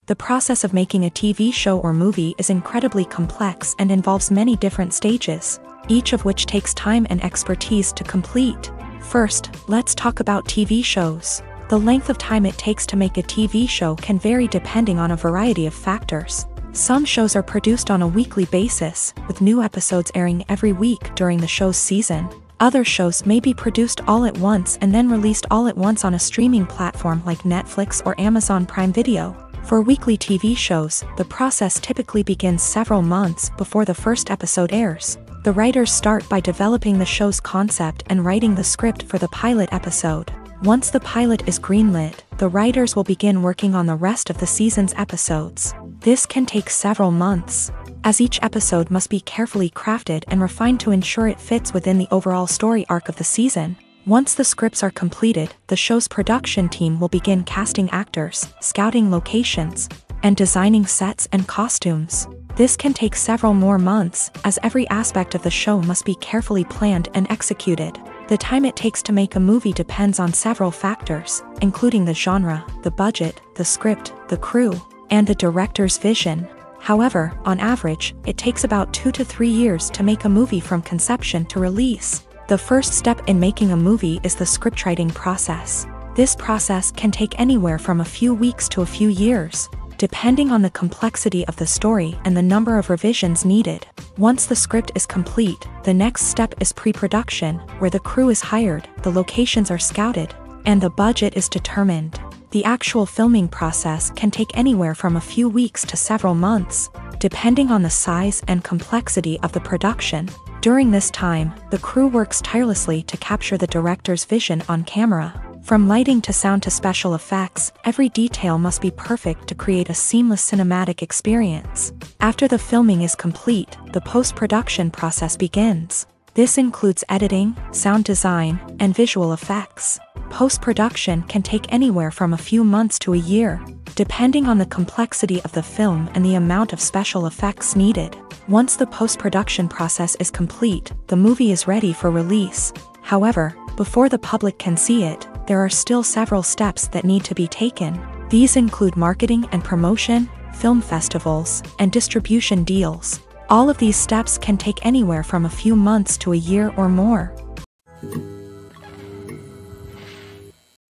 The process of making a TV show or movie is incredibly complex and involves many different stages, each of which takes time and expertise to complete. First, let's talk about TV shows. The length of time it takes to make a TV show can vary depending on a variety of factors. Some shows are produced on a weekly basis, with new episodes airing every week during the show's season. Other shows may be produced all at once and then released all at once on a streaming platform like Netflix or Amazon Prime Video. For weekly TV shows, the process typically begins several months before the first episode airs. The writers start by developing the show's concept and writing the script for the pilot episode. Once the pilot is greenlit, the writers will begin working on the rest of the season's episodes. This can take several months, as each episode must be carefully crafted and refined to ensure it fits within the overall story arc of the season. Once the scripts are completed, the show's production team will begin casting actors, scouting locations, and designing sets and costumes. This can take several more months, as every aspect of the show must be carefully planned and executed. The time it takes to make a movie depends on several factors, including the genre, the budget, the script, the crew, and the director's vision. However, on average, it takes about 2 to 3 years to make a movie from conception to release. The first step in making a movie is the scriptwriting process. This process can take anywhere from a few weeks to a few years, depending on the complexity of the story and the number of revisions needed. Once the script is complete, the next step is pre-production, where the crew is hired, the locations are scouted, and the budget is determined. The actual filming process can take anywhere from a few weeks to several months, depending on the size and complexity of the production. During this time, the crew works tirelessly to capture the director's vision on camera. From lighting to sound to special effects, every detail must be perfect to create a seamless cinematic experience. After the filming is complete, the post-production process begins. This includes editing, sound design, and visual effects. Post-production can take anywhere from a few months to a year, depending on the complexity of the film and the amount of special effects needed. Once the post-production process is complete, the movie is ready for release. However, before the public can see it, there are still several steps that need to be taken. These include marketing and promotion, film festivals, and distribution deals. All of these steps can take anywhere from a few months to a year or more.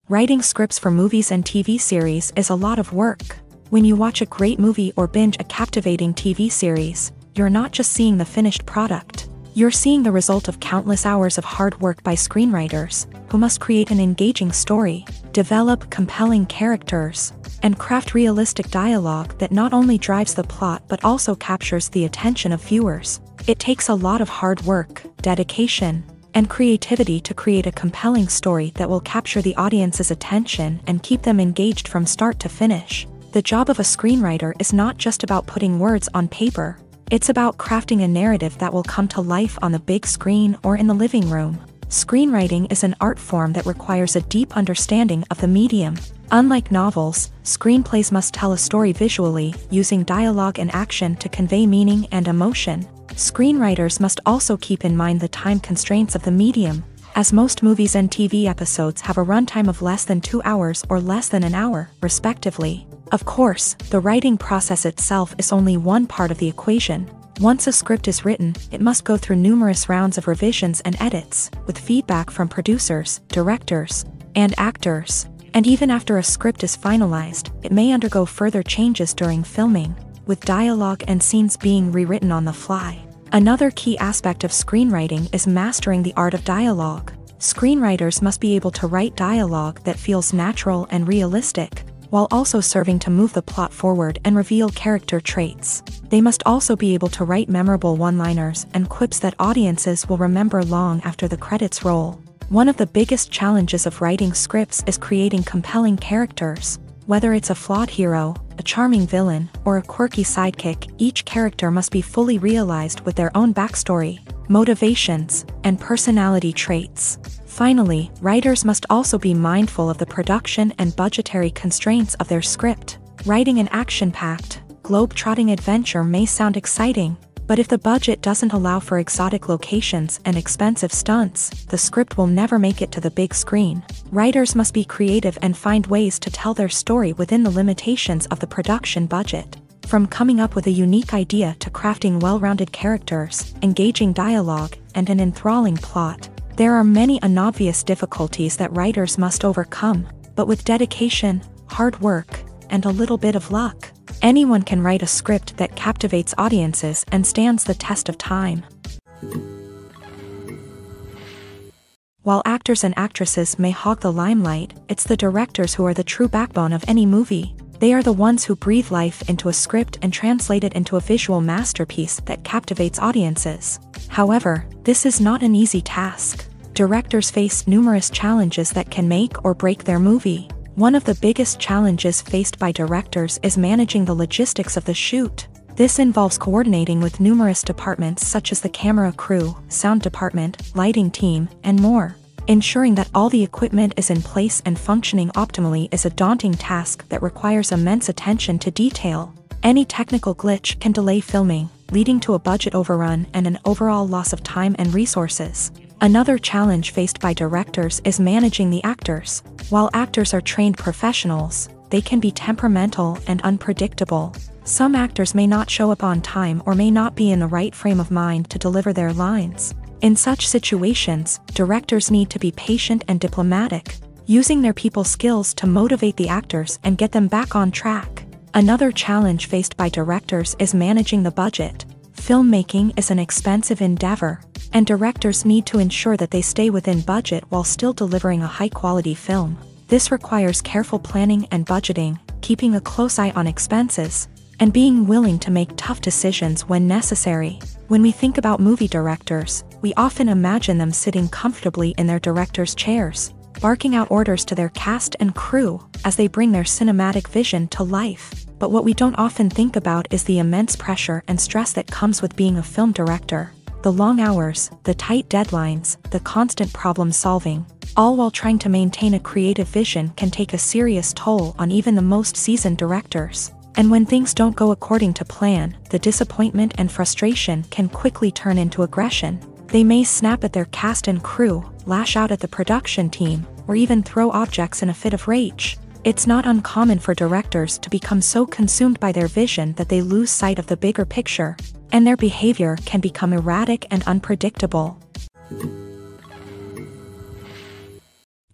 Writing scripts for movies and TV series is a lot of work. When you watch a great movie or binge a captivating TV series, you're not just seeing the finished product. You're seeing the result of countless hours of hard work by screenwriters, who must create an engaging story, develop compelling characters, and craft realistic dialogue that not only drives the plot but also captures the attention of viewers. It takes a lot of hard work, dedication, and creativity to create a compelling story that will capture the audience's attention and keep them engaged from start to finish. The job of a screenwriter is not just about putting words on paper. It's about crafting a narrative that will come to life on the big screen or in the living room. Screenwriting is an art form that requires a deep understanding of the medium. Unlike novels, screenplays must tell a story visually, using dialogue and action to convey meaning and emotion. Screenwriters must also keep in mind the time constraints of the medium, as most movies and TV episodes have a runtime of less than 2 hours or less than an hour, respectively. Of course, the writing process itself is only one part of the equation. Once a script is written, it must go through numerous rounds of revisions and edits, with feedback from producers, directors, and actors. And even after a script is finalized, it may undergo further changes during filming, with dialogue and scenes being rewritten on the fly. Another key aspect of screenwriting is mastering the art of dialogue. Screenwriters must be able to write dialogue that feels natural and realistic, while also serving to move the plot forward and reveal character traits. They must also be able to write memorable one-liners and quips that audiences will remember long after the credits roll. One of the biggest challenges of writing scripts is creating compelling characters. Whether it's a flawed hero, a charming villain, or a quirky sidekick, each character must be fully realized with their own backstory, motivations, and personality traits. Finally, writers must also be mindful of the production and budgetary constraints of their script. Writing an action-packed, globe-trotting adventure may sound exciting, but if the budget doesn't allow for exotic locations and expensive stunts, the script will never make it to the big screen. Writers must be creative and find ways to tell their story within the limitations of the production budget. From coming up with a unique idea to crafting well-rounded characters, engaging dialogue, and an enthralling plot, there are many unobvious difficulties that writers must overcome, but with dedication, hard work, and a little bit of luck, anyone can write a script that captivates audiences and stands the test of time. While actors and actresses may hog the limelight, it's the directors who are the true backbone of any movie. They are the ones who breathe life into a script and translate it into a visual masterpiece that captivates audiences. However, this is not an easy task. Directors face numerous challenges that can make or break their movie. One of the biggest challenges faced by directors is managing the logistics of the shoot. This involves coordinating with numerous departments such as the camera crew, sound department, lighting team, and more. Ensuring that all the equipment is in place and functioning optimally is a daunting task that requires immense attention to detail. Any technical glitch can delay filming, leading to a budget overrun and an overall loss of time and resources. Another challenge faced by directors is managing the actors. While actors are trained professionals, they can be temperamental and unpredictable. Some actors may not show up on time or may not be in the right frame of mind to deliver their lines. In such situations, directors need to be patient and diplomatic, using their people skills to motivate the actors and get them back on track. Another challenge faced by directors is managing the budget. Filmmaking is an expensive endeavor, and directors need to ensure that they stay within budget while still delivering a high-quality film. This requires careful planning and budgeting, keeping a close eye on expenses, and being willing to make tough decisions when necessary. When we think about movie directors, we often imagine them sitting comfortably in their director's chairs, barking out orders to their cast and crew as they bring their cinematic vision to life. But what we don't often think about is the immense pressure and stress that comes with being a film director. The long hours, the tight deadlines, the constant problem-solving, all while trying to maintain a creative vision can take a serious toll on even the most seasoned directors. And when things don't go according to plan, the disappointment and frustration can quickly turn into aggression. They may snap at their cast and crew, lash out at the production team, or even throw objects in a fit of rage. It's not uncommon for directors to become so consumed by their vision that they lose sight of the bigger picture, and their behavior can become erratic and unpredictable.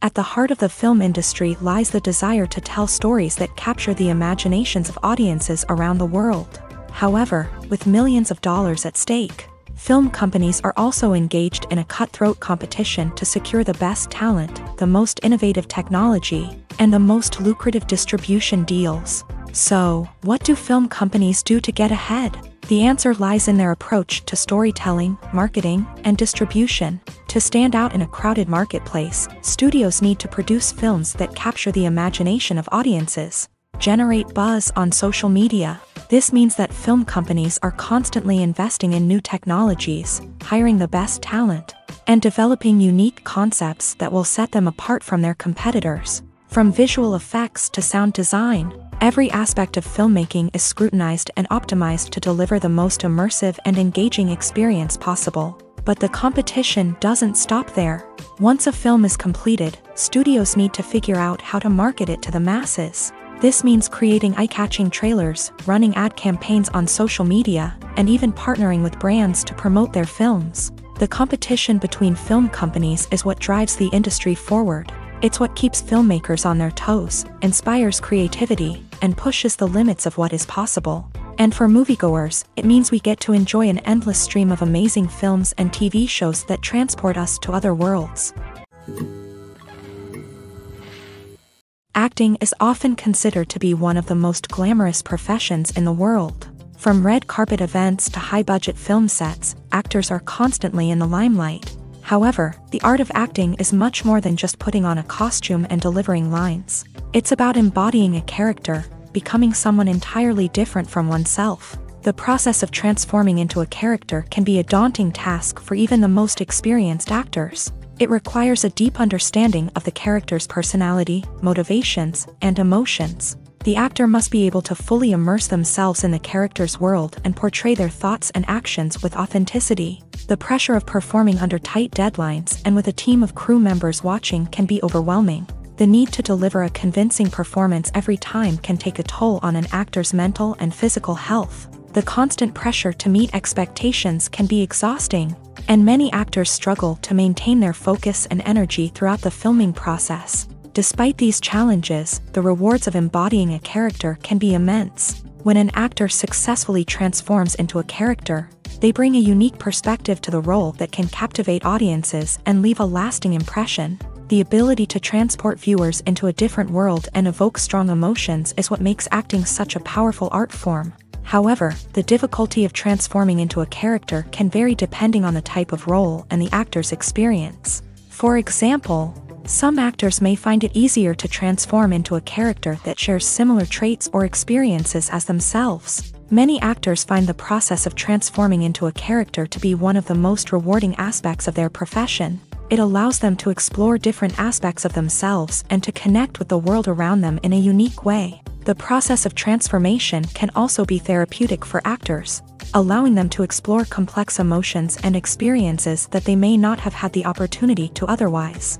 At the heart of the film industry lies the desire to tell stories that capture the imaginations of audiences around the world. However, with millions of dollars at stake, film companies are also engaged in a cutthroat competition to secure the best talent, the most innovative technology, and the most lucrative distribution deals. So, what do film companies do to get ahead? The answer lies in their approach to storytelling, marketing, and distribution. To stand out in a crowded marketplace, studios need to produce films that capture the imagination of audiences, generate buzz on social media. This means that film companies are constantly investing in new technologies, hiring the best talent, and developing unique concepts that will set them apart from their competitors. From visual effects to sound design, every aspect of filmmaking is scrutinized and optimized to deliver the most immersive and engaging experience possible. But the competition doesn't stop there. Once a film is completed, studios need to figure out how to market it to the masses. This means creating eye-catching trailers, running ad campaigns on social media, and even partnering with brands to promote their films. The competition between film companies is what drives the industry forward. It's what keeps filmmakers on their toes, inspires creativity, and pushes the limits of what is possible. And for moviegoers, it means we get to enjoy an endless stream of amazing films and TV shows that transport us to other worlds. Acting is often considered to be one of the most glamorous professions in the world. From red carpet events to high-budget film sets, actors are constantly in the limelight. However, the art of acting is much more than just putting on a costume and delivering lines. It's about embodying a character, becoming someone entirely different from oneself. The process of transforming into a character can be a daunting task for even the most experienced actors. It requires a deep understanding of the character's personality, motivations, and emotions. The actor must be able to fully immerse themselves in the character's world and portray their thoughts and actions with authenticity. The pressure of performing under tight deadlines and with a team of crew members watching can be overwhelming. The need to deliver a convincing performance every time can take a toll on an actor's mental and physical health. The constant pressure to meet expectations can be exhausting, and many actors struggle to maintain their focus and energy throughout the filming process. Despite these challenges, the rewards of embodying a character can be immense. When an actor successfully transforms into a character, they bring a unique perspective to the role that can captivate audiences and leave a lasting impression. The ability to transport viewers into a different world and evoke strong emotions is what makes acting such a powerful art form. However, the difficulty of transforming into a character can vary depending on the type of role and the actor's experience. For example, some actors may find it easier to transform into a character that shares similar traits or experiences as themselves. Many actors find the process of transforming into a character to be one of the most rewarding aspects of their profession. It allows them to explore different aspects of themselves and to connect with the world around them in a unique way. The process of transformation can also be therapeutic for actors, allowing them to explore complex emotions and experiences that they may not have had the opportunity to otherwise.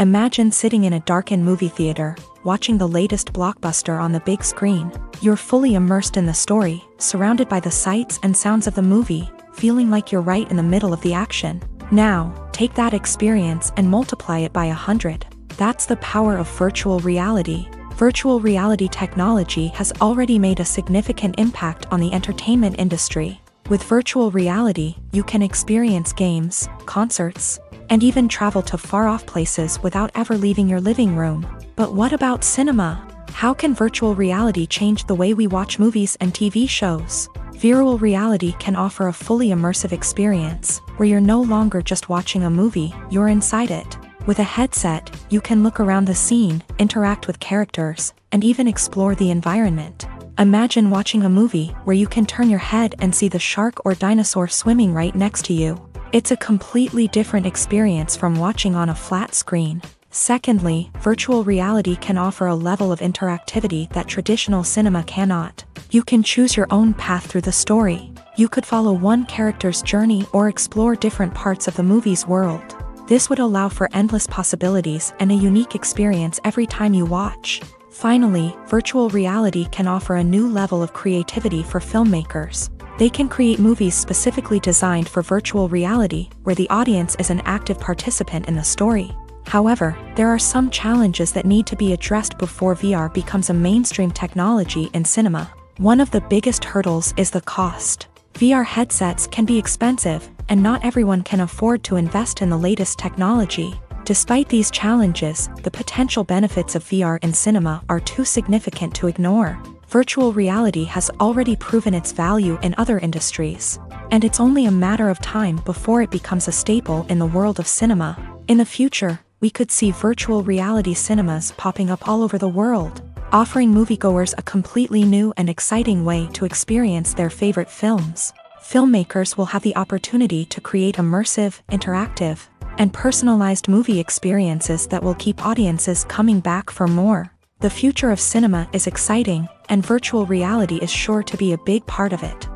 Imagine sitting in a darkened movie theater, watching the latest blockbuster on the big screen. You're fully immersed in the story, surrounded by the sights and sounds of the movie, feeling like you're right in the middle of the action. Now, take that experience and multiply it by 100. That's the power of virtual reality. Virtual reality technology has already made a significant impact on the entertainment industry. With virtual reality, you can experience games, concerts, and even travel to far-off places without ever leaving your living room. But what about cinema? How can virtual reality change the way we watch movies and TV shows? Virtual reality can offer a fully immersive experience, where you're no longer just watching a movie, you're inside it. With a headset, you can look around the scene, interact with characters, and even explore the environment. Imagine watching a movie where you can turn your head and see the shark or dinosaur swimming right next to you. It's a completely different experience from watching on a flat screen. Secondly, virtual reality can offer a level of interactivity that traditional cinema cannot. You can choose your own path through the story. You could follow one character's journey or explore different parts of the movie's world. This would allow for endless possibilities and a unique experience every time you watch. Finally, virtual reality can offer a new level of creativity for filmmakers. They can create movies specifically designed for virtual reality, where the audience is an active participant in the story. However, there are some challenges that need to be addressed before VR becomes a mainstream technology in cinema. One of the biggest hurdles is the cost. VR headsets can be expensive, and not everyone can afford to invest in the latest technology. Despite these challenges, the potential benefits of VR in cinema are too significant to ignore. Virtual reality has already proven its value in other industries, and it's only a matter of time before it becomes a staple in the world of cinema. In the future, we could see virtual reality cinemas popping up all over the world, offering moviegoers a completely new and exciting way to experience their favorite films. Filmmakers will have the opportunity to create immersive, interactive, and personalized movie experiences that will keep audiences coming back for more. The future of cinema is exciting, and virtual reality is sure to be a big part of it.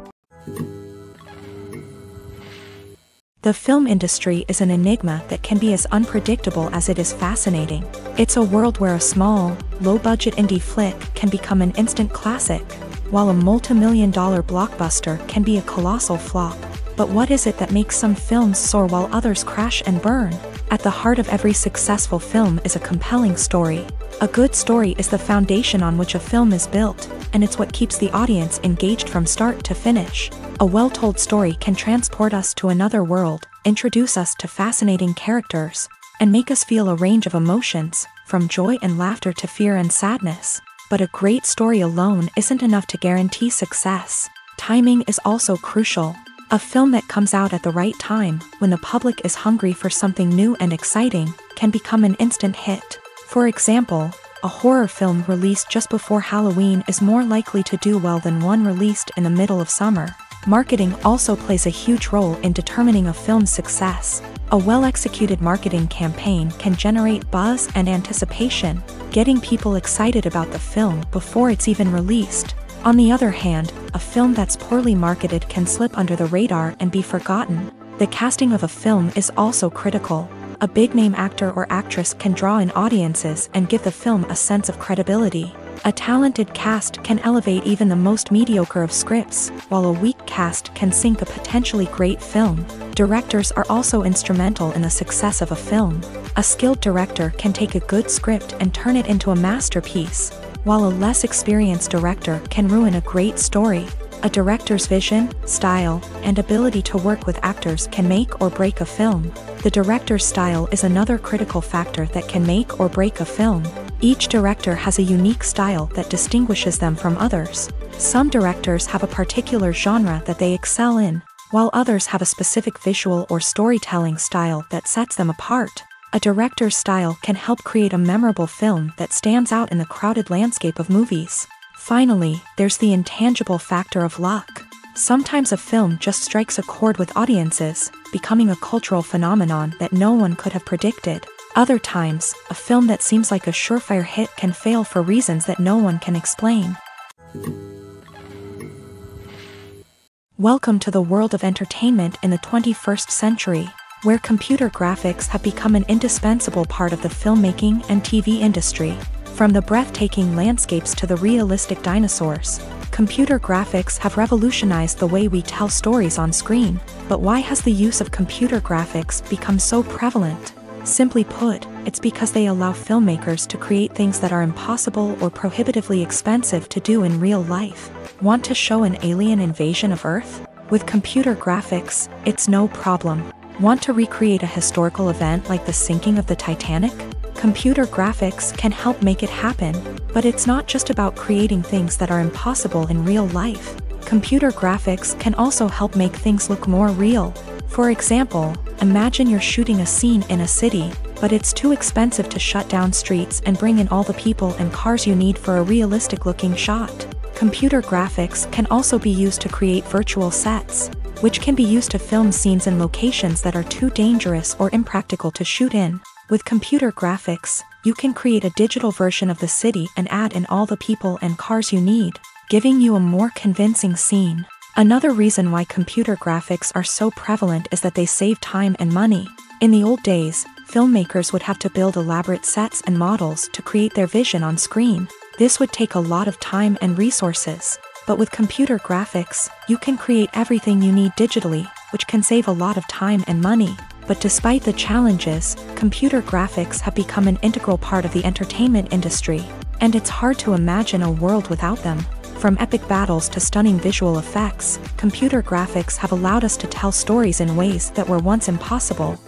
The film industry is an enigma that can be as unpredictable as it is fascinating. It's a world where a small, low-budget indie flick can become an instant classic, while a multi-million-dollar blockbuster can be a colossal flop. But what is it that makes some films soar while others crash and burn? At the heart of every successful film is a compelling story. A good story is the foundation on which a film is built, and it's what keeps the audience engaged from start to finish. A well-told story can transport us to another world, introduce us to fascinating characters, and make us feel a range of emotions, from joy and laughter to fear and sadness. But a great story alone isn't enough to guarantee success. Timing is also crucial. A film that comes out at the right time, when the public is hungry for something new and exciting, can become an instant hit. For example, a horror film released just before Halloween is more likely to do well than one released in the middle of summer. Marketing also plays a huge role in determining a film's success. A well-executed marketing campaign can generate buzz and anticipation, getting people excited about the film before it's even released. On the other hand, a film that's poorly marketed can slip under the radar and be forgotten. The casting of a film is also critical. A big-name actor or actress can draw in audiences and give the film a sense of credibility. A talented cast can elevate even the most mediocre of scripts, while a weak cast can sink a potentially great film. Directors are also instrumental in the success of a film. A skilled director can take a good script and turn it into a masterpiece, while a less experienced director can ruin a great story. A director's vision, style, and ability to work with actors can make or break a film. The director's style is another critical factor that can make or break a film. Each director has a unique style that distinguishes them from others. Some directors have a particular genre that they excel in, while others have a specific visual or storytelling style that sets them apart. A director's style can help create a memorable film that stands out in the crowded landscape of movies. Finally, there's the intangible factor of luck. Sometimes a film just strikes a chord with audiences, becoming a cultural phenomenon that no one could have predicted. Other times, a film that seems like a surefire hit can fail for reasons that no one can explain. Welcome to the world of entertainment in the 21st century, where computer graphics have become an indispensable part of the filmmaking and TV industry. From the breathtaking landscapes to the realistic dinosaurs, computer graphics have revolutionized the way we tell stories on screen. But why has the use of computer graphics become so prevalent? Simply put, it's because they allow filmmakers to create things that are impossible or prohibitively expensive to do in real life. Want to show an alien invasion of Earth? With computer graphics, it's no problem. Want to recreate a historical event like the sinking of the Titanic? Computer graphics can help make it happen, but it's not just about creating things that are impossible in real life. Computer graphics can also help make things look more real. For example, imagine you're shooting a scene in a city, but it's too expensive to shut down streets and bring in all the people and cars you need for a realistic-looking shot. Computer graphics can also be used to create virtual sets, which can be used to film scenes in locations that are too dangerous or impractical to shoot in. With computer graphics, you can create a digital version of the city and add in all the people and cars you need, giving you a more convincing scene. Another reason why computer graphics are so prevalent is that they save time and money. In the old days, filmmakers would have to build elaborate sets and models to create their vision on screen. This would take a lot of time and resources. But with computer graphics, you can create everything you need digitally, which can save a lot of time and money. But despite the challenges, computer graphics have become an integral part of the entertainment industry, and it's hard to imagine a world without them. From epic battles to stunning visual effects, computer graphics have allowed us to tell stories in ways that were once impossible.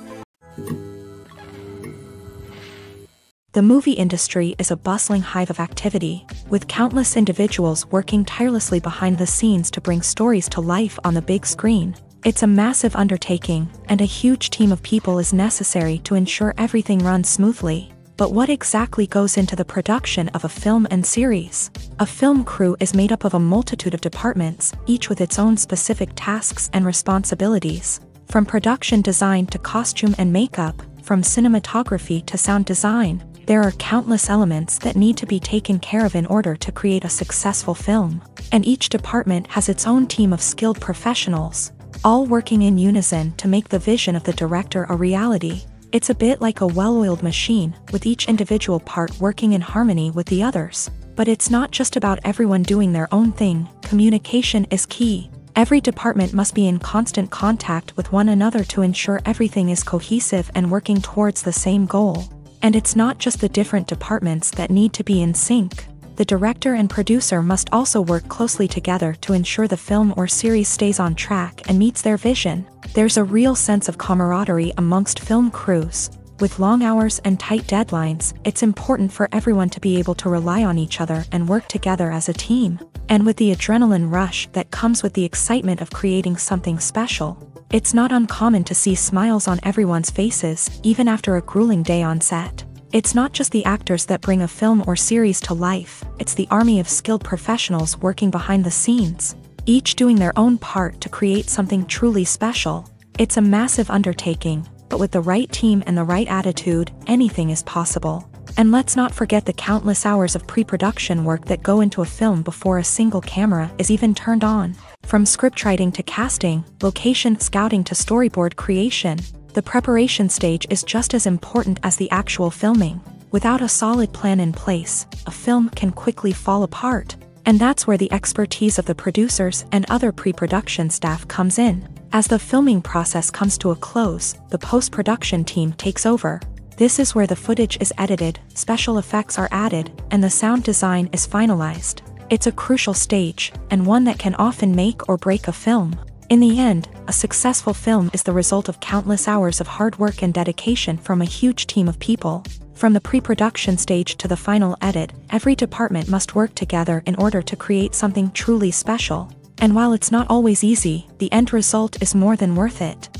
The movie industry is a bustling hive of activity, with countless individuals working tirelessly behind the scenes to bring stories to life on the big screen. It's a massive undertaking, and a huge team of people is necessary to ensure everything runs smoothly. But what exactly goes into the production of a film and series? A film crew is made up of a multitude of departments, each with its own specific tasks and responsibilities. From production design to costume and makeup, from cinematography to sound design, there are countless elements that need to be taken care of in order to create a successful film. And each department has its own team of skilled professionals, all working in unison to make the vision of the director a reality. It's a bit like a well-oiled machine, with each individual part working in harmony with the others. But it's not just about everyone doing their own thing. Communication is key. Every department must be in constant contact with one another to ensure everything is cohesive and working towards the same goal. And it's not just the different departments that need to be in sync. The director and producer must also work closely together to ensure the film or series stays on track and meets their vision. There's a real sense of camaraderie amongst film crews. With long hours and tight deadlines, it's important for everyone to be able to rely on each other and work together as a team. And with the adrenaline rush that comes with the excitement of creating something special, it's not uncommon to see smiles on everyone's faces, even after a grueling day on set. It's not just the actors that bring a film or series to life, it's the army of skilled professionals working behind the scenes, each doing their own part to create something truly special. It's a massive undertaking, but with the right team and the right attitude, anything is possible. And let's not forget the countless hours of pre-production work that go into a film before a single camera is even turned on. From scriptwriting to casting, location scouting to storyboard creation, the preparation stage is just as important as the actual filming. Without a solid plan in place, a film can quickly fall apart. And that's where the expertise of the producers and other pre-production staff comes in. As the filming process comes to a close, the post-production team takes over. This is where the footage is edited, special effects are added, and the sound design is finalized. It's a crucial stage, and one that can often make or break a film. In the end, a successful film is the result of countless hours of hard work and dedication from a huge team of people. From the pre-production stage to the final edit, every department must work together in order to create something truly special. And while it's not always easy, the end result is more than worth it.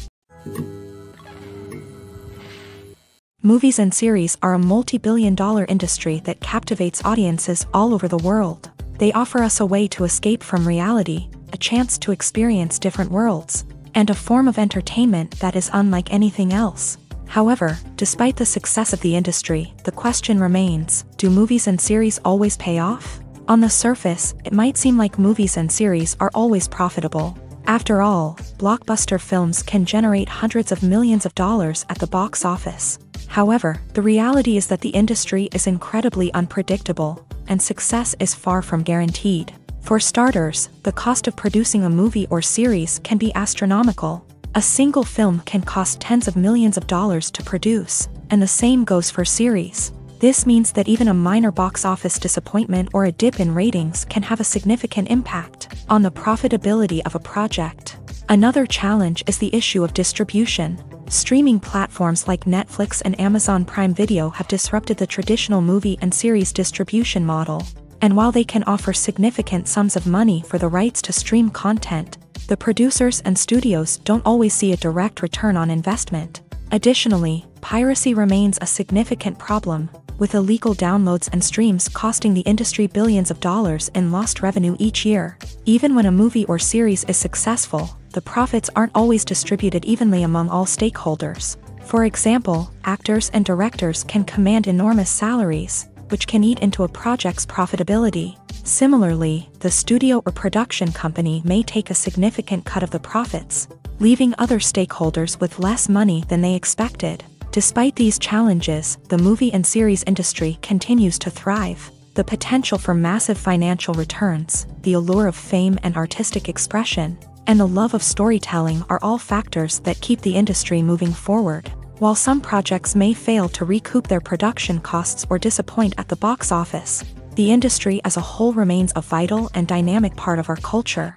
Movies and series are a multi-billion-dollar industry that captivates audiences all over the world. They offer us a way to escape from reality, a chance to experience different worlds, and a form of entertainment that is unlike anything else. However, despite the success of the industry, the question remains, do movies and series always pay off? On the surface, it might seem like movies and series are always profitable. After all, blockbuster films can generate hundreds of millions of dollars at the box office. However, the reality is that the industry is incredibly unpredictable, and success is far from guaranteed. For starters, the cost of producing a movie or series can be astronomical. A single film can cost tens of millions of dollars to produce, and the same goes for series. This means that even a minor box office disappointment or a dip in ratings can have a significant impact on the profitability of a project. Another challenge is the issue of distribution. Streaming platforms like Netflix and Amazon Prime Video have disrupted the traditional movie and series distribution model. And while they can offer significant sums of money for the rights to stream content, the producers and studios don't always see a direct return on investment. Additionally, piracy remains a significant problem, with illegal downloads and streams costing the industry billions of dollars in lost revenue each year. Even when a movie or series is successful, the profits aren't always distributed evenly among all stakeholders. For example, actors and directors can command enormous salaries, which can eat into a project's profitability. Similarly, the studio or production company may take a significant cut of the profits, leaving other stakeholders with less money than they expected. Despite these challenges, the movie and series industry continues to thrive. The potential for massive financial returns, the allure of fame and artistic expression, and the love of storytelling are all factors that keep the industry moving forward. While some projects may fail to recoup their production costs or disappoint at the box office, the industry as a whole remains a vital and dynamic part of our culture.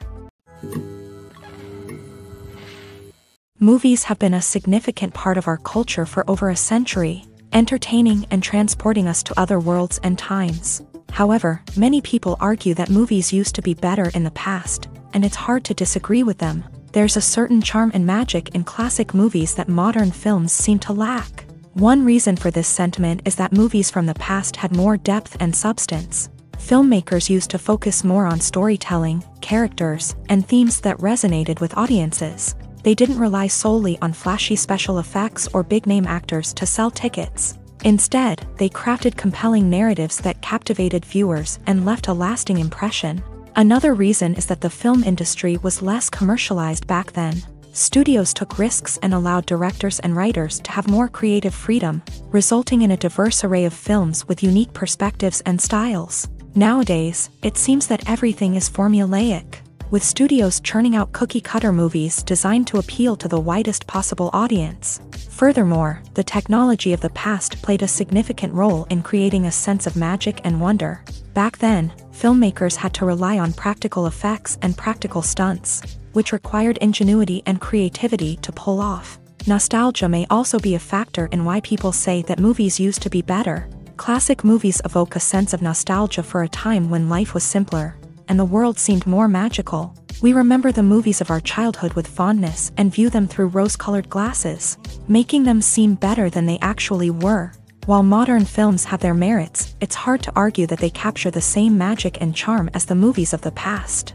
Movies have been a significant part of our culture for over a century, entertaining and transporting us to other worlds and times. However, many people argue that movies used to be better in the past, and it's hard to disagree with them. There's a certain charm and magic in classic movies that modern films seem to lack. One reason for this sentiment is that movies from the past had more depth and substance. Filmmakers used to focus more on storytelling, characters, and themes that resonated with audiences. They didn't rely solely on flashy special effects or big-name actors to sell tickets. Instead, they crafted compelling narratives that captivated viewers and left a lasting impression. Another reason is that the film industry was less commercialized back then. Studios took risks and allowed directors and writers to have more creative freedom, resulting in a diverse array of films with unique perspectives and styles. Nowadays, it seems that everything is formulaic, with studios churning out cookie-cutter movies designed to appeal to the widest possible audience. Furthermore, the technology of the past played a significant role in creating a sense of magic and wonder. Back then, filmmakers had to rely on practical effects and practical stunts, which required ingenuity and creativity to pull off. Nostalgia may also be a factor in why people say that movies used to be better. Classic movies evoke a sense of nostalgia for a time when life was simpler, and the world seemed more magical. We remember the movies of our childhood with fondness and view them through rose-colored glasses, making them seem better than they actually were. While modern films have their merits, it's hard to argue that they capture the same magic and charm as the movies of the past.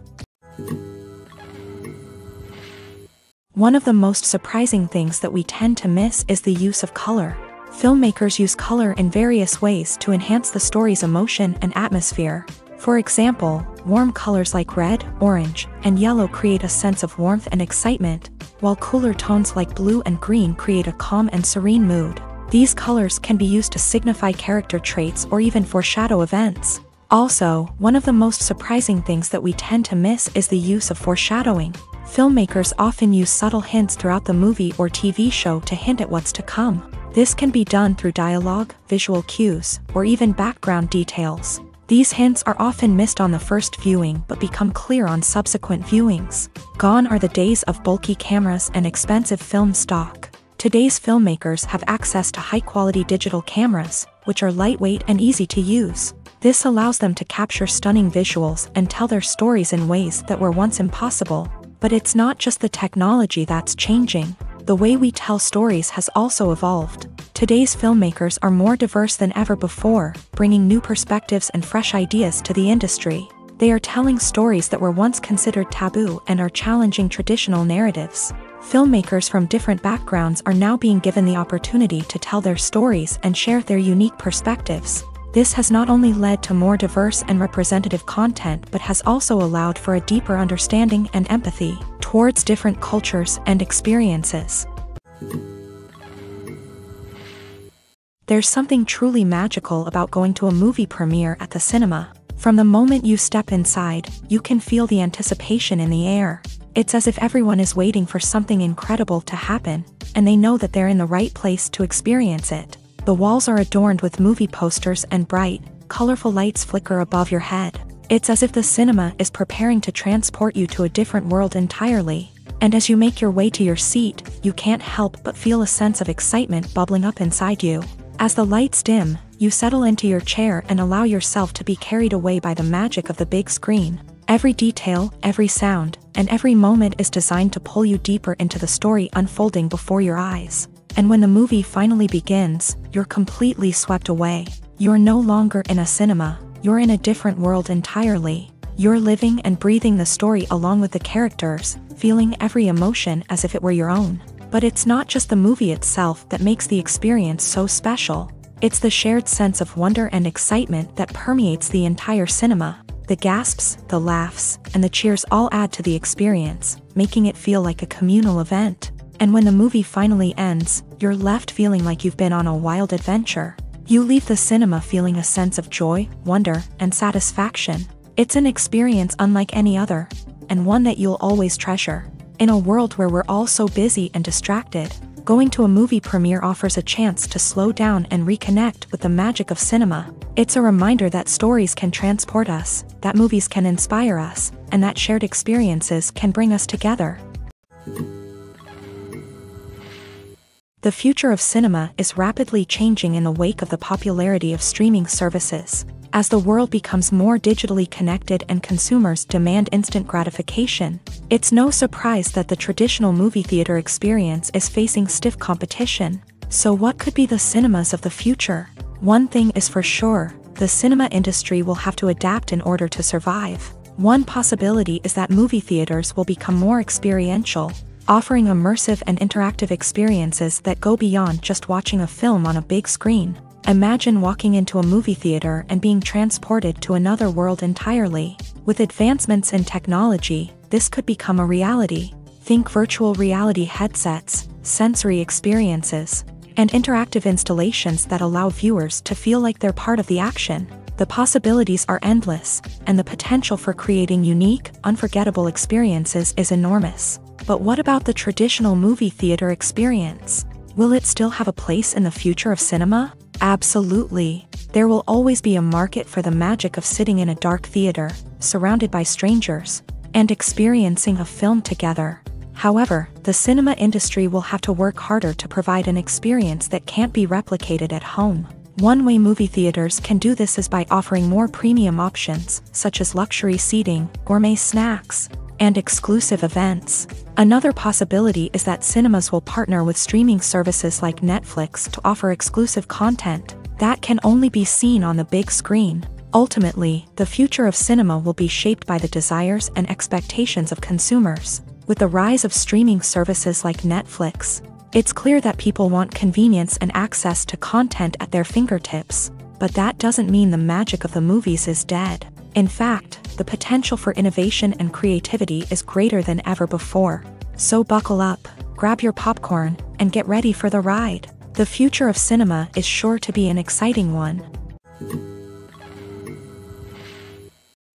One of the most surprising things that we tend to miss is the use of color. Filmmakers use color in various ways to enhance the story's emotion and atmosphere. For example, warm colors like red, orange, and yellow create a sense of warmth and excitement, while cooler tones like blue and green create a calm and serene mood. These colors can be used to signify character traits or even foreshadow events. Also, one of the most surprising things that we tend to miss is the use of foreshadowing. Filmmakers often use subtle hints throughout the movie or TV show to hint at what's to come. This can be done through dialogue, visual cues, or even background details. These hints are often missed on the first viewing but become clear on subsequent viewings. Gone are the days of bulky cameras and expensive film stock. Today's filmmakers have access to high-quality digital cameras, which are lightweight and easy to use. This allows them to capture stunning visuals and tell their stories in ways that were once impossible. But it's not just the technology that's changing. The way we tell stories has also evolved. Today's filmmakers are more diverse than ever before, bringing new perspectives and fresh ideas to the industry. They are telling stories that were once considered taboo and are challenging traditional narratives. Filmmakers from different backgrounds are now being given the opportunity to tell their stories and share their unique perspectives. This has not only led to more diverse and representative content but has also allowed for a deeper understanding and empathy towards different cultures and experiences. There's something truly magical about going to a movie premiere at the cinema. From the moment you step inside, you can feel the anticipation in the air. It's as if everyone is waiting for something incredible to happen, and they know that they're in the right place to experience it. The walls are adorned with movie posters and bright, colorful lights flicker above your head. It's as if the cinema is preparing to transport you to a different world entirely. And as you make your way to your seat, you can't help but feel a sense of excitement bubbling up inside you. As the lights dim, you settle into your chair and allow yourself to be carried away by the magic of the big screen. Every detail, every sound, and every moment is designed to pull you deeper into the story unfolding before your eyes. And when the movie finally begins, you're completely swept away. You're no longer in a cinema, you're in a different world entirely. You're living and breathing the story along with the characters, feeling every emotion as if it were your own. But it's not just the movie itself that makes the experience so special. It's the shared sense of wonder and excitement that permeates the entire cinema. The gasps, the laughs, and the cheers all add to the experience, making it feel like a communal event. And when the movie finally ends, you're left feeling like you've been on a wild adventure. You leave the cinema feeling a sense of joy, wonder, and satisfaction. It's an experience unlike any other. and one that you'll always treasure. In a world where we're all so busy and distracted, going to a movie premiere offers a chance to slow down and reconnect with the magic of cinema. It's a reminder that stories can transport us, that movies can inspire us, and that shared experiences can bring us together. The future of cinema is rapidly changing in the wake of the popularity of streaming services. As the world becomes more digitally connected and consumers demand instant gratification, it's no surprise that the traditional movie theater experience is facing stiff competition. So what could be the cinemas of the future? One thing is for sure, the cinema industry will have to adapt in order to survive. One possibility is that movie theaters will become more experiential, offering immersive and interactive experiences that go beyond just watching a film on a big screen. Imagine walking into a movie theater and being transported to another world entirely. With advancements in technology, this could become a reality. Think virtual reality headsets, sensory experiences, and interactive installations that allow viewers to feel like they're part of the action. The possibilities are endless, and the potential for creating unique, unforgettable experiences is enormous. But what about the traditional movie theater experience? Will it still have a place in the future of cinema? Absolutely. There will always be a market for the magic of sitting in a dark theater, surrounded by strangers, and experiencing a film together. However, the cinema industry will have to work harder to provide an experience that can't be replicated at home. One way movie theaters can do this is by offering more premium options, such as luxury seating, gourmet snacks, and exclusive events. Another possibility is that cinemas will partner with streaming services like Netflix to offer exclusive content that can only be seen on the big screen. Ultimately, the future of cinema will be shaped by the desires and expectations of consumers. With the rise of streaming services like Netflix, it's clear that people want convenience and access to content at their fingertips. But that doesn't mean the magic of the movies is dead. In fact, the potential for innovation and creativity is greater than ever before. So buckle up, grab your popcorn, and get ready for the ride. The future of cinema is sure to be an exciting one.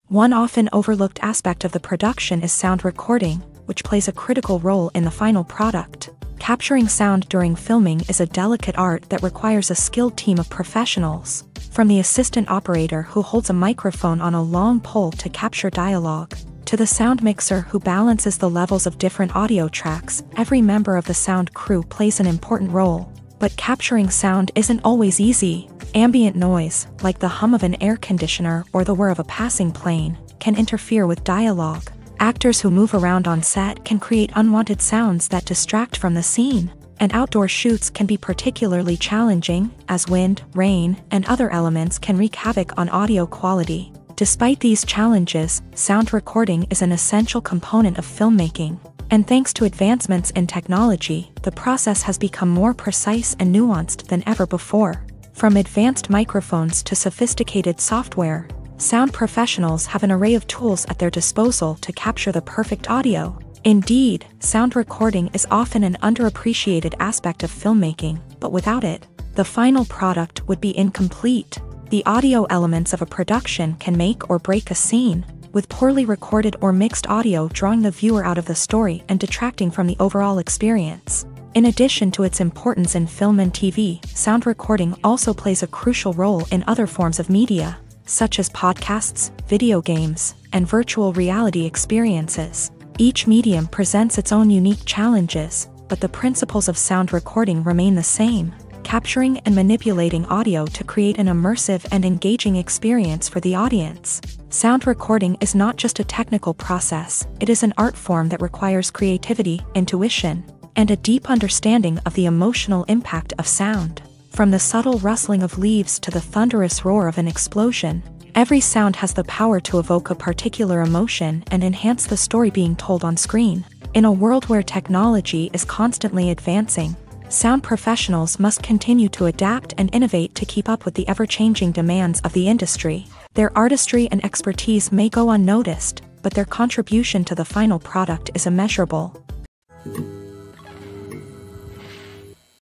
One often overlooked aspect of the production is sound recording, which plays a critical role in the final product. Capturing sound during filming is a delicate art that requires a skilled team of professionals. From the assistant operator who holds a microphone on a long pole to capture dialogue, to the sound mixer who balances the levels of different audio tracks, every member of the sound crew plays an important role. But capturing sound isn't always easy. Ambient noise, like the hum of an air conditioner or the whir of a passing plane, can interfere with dialogue. Actors who move around on set can create unwanted sounds that distract from the scene. And outdoor shoots can be particularly challenging, as wind, rain, and other elements can wreak havoc on audio quality. Despite these challenges, sound recording is an essential component of filmmaking. And thanks to advancements in technology, the process has become more precise and nuanced than ever before. From advanced microphones to sophisticated software, sound professionals have an array of tools at their disposal to capture the perfect audio. Indeed, sound recording is often an underappreciated aspect of filmmaking, but without it, the final product would be incomplete. The audio elements of a production can make or break a scene, with poorly recorded or mixed audio drawing the viewer out of the story and detracting from the overall experience. In addition to its importance in film and TV, sound recording also plays a crucial role in other forms of media, such as podcasts, video games, and virtual reality experiences. Each medium presents its own unique challenges, but the principles of sound recording remain the same, capturing and manipulating audio to create an immersive and engaging experience for the audience. Sound recording is not just a technical process, it is an art form that requires creativity, intuition, and a deep understanding of the emotional impact of sound. From the subtle rustling of leaves to the thunderous roar of an explosion, every sound has the power to evoke a particular emotion and enhance the story being told on screen. In a world where technology is constantly advancing, sound professionals must continue to adapt and innovate to keep up with the ever-changing demands of the industry. Their artistry and expertise may go unnoticed, but their contribution to the final product is immeasurable.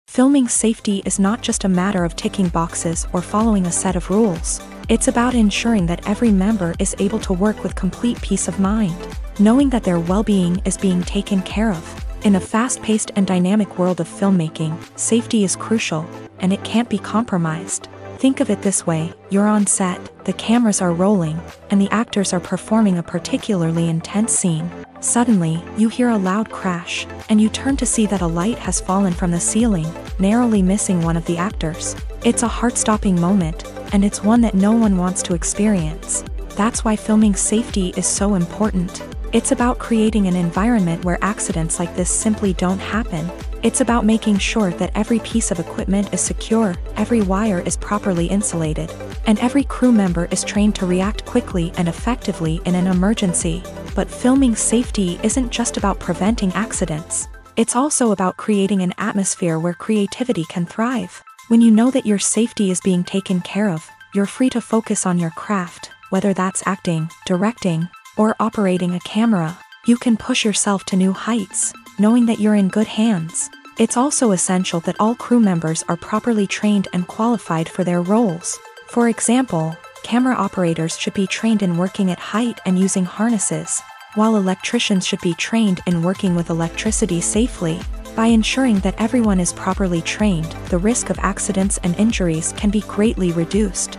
Filming safety is not just a matter of ticking boxes or following a set of rules. It's about ensuring that every member is able to work with complete peace of mind. knowing that their well-being is being taken care of. In a fast-paced and dynamic world of filmmaking, safety is crucial, and it can't be compromised. Think of it this way: you're on set, the cameras are rolling, and the actors are performing a particularly intense scene. Suddenly, you hear a loud crash, and you turn to see that a light has fallen from the ceiling, narrowly missing one of the actors. It's a heart-stopping moment, and it's one that no one wants to experience. That's why filming safety is so important. It's about creating an environment where accidents like this simply don't happen. It's about making sure that every piece of equipment is secure, every wire is properly insulated, and every crew member is trained to react quickly and effectively in an emergency. But filming safety isn't just about preventing accidents. It's also about creating an atmosphere where creativity can thrive. When you know that your safety is being taken care of, you're free to focus on your craft, whether that's acting, directing, or operating a camera. You can push yourself to new heights, knowing that you're in good hands. It's also essential that all crew members are properly trained and qualified for their roles. For example, camera operators should be trained in working at height and using harnesses, while electricians should be trained in working with electricity safely. By ensuring that everyone is properly trained, the risk of accidents and injuries can be greatly reduced.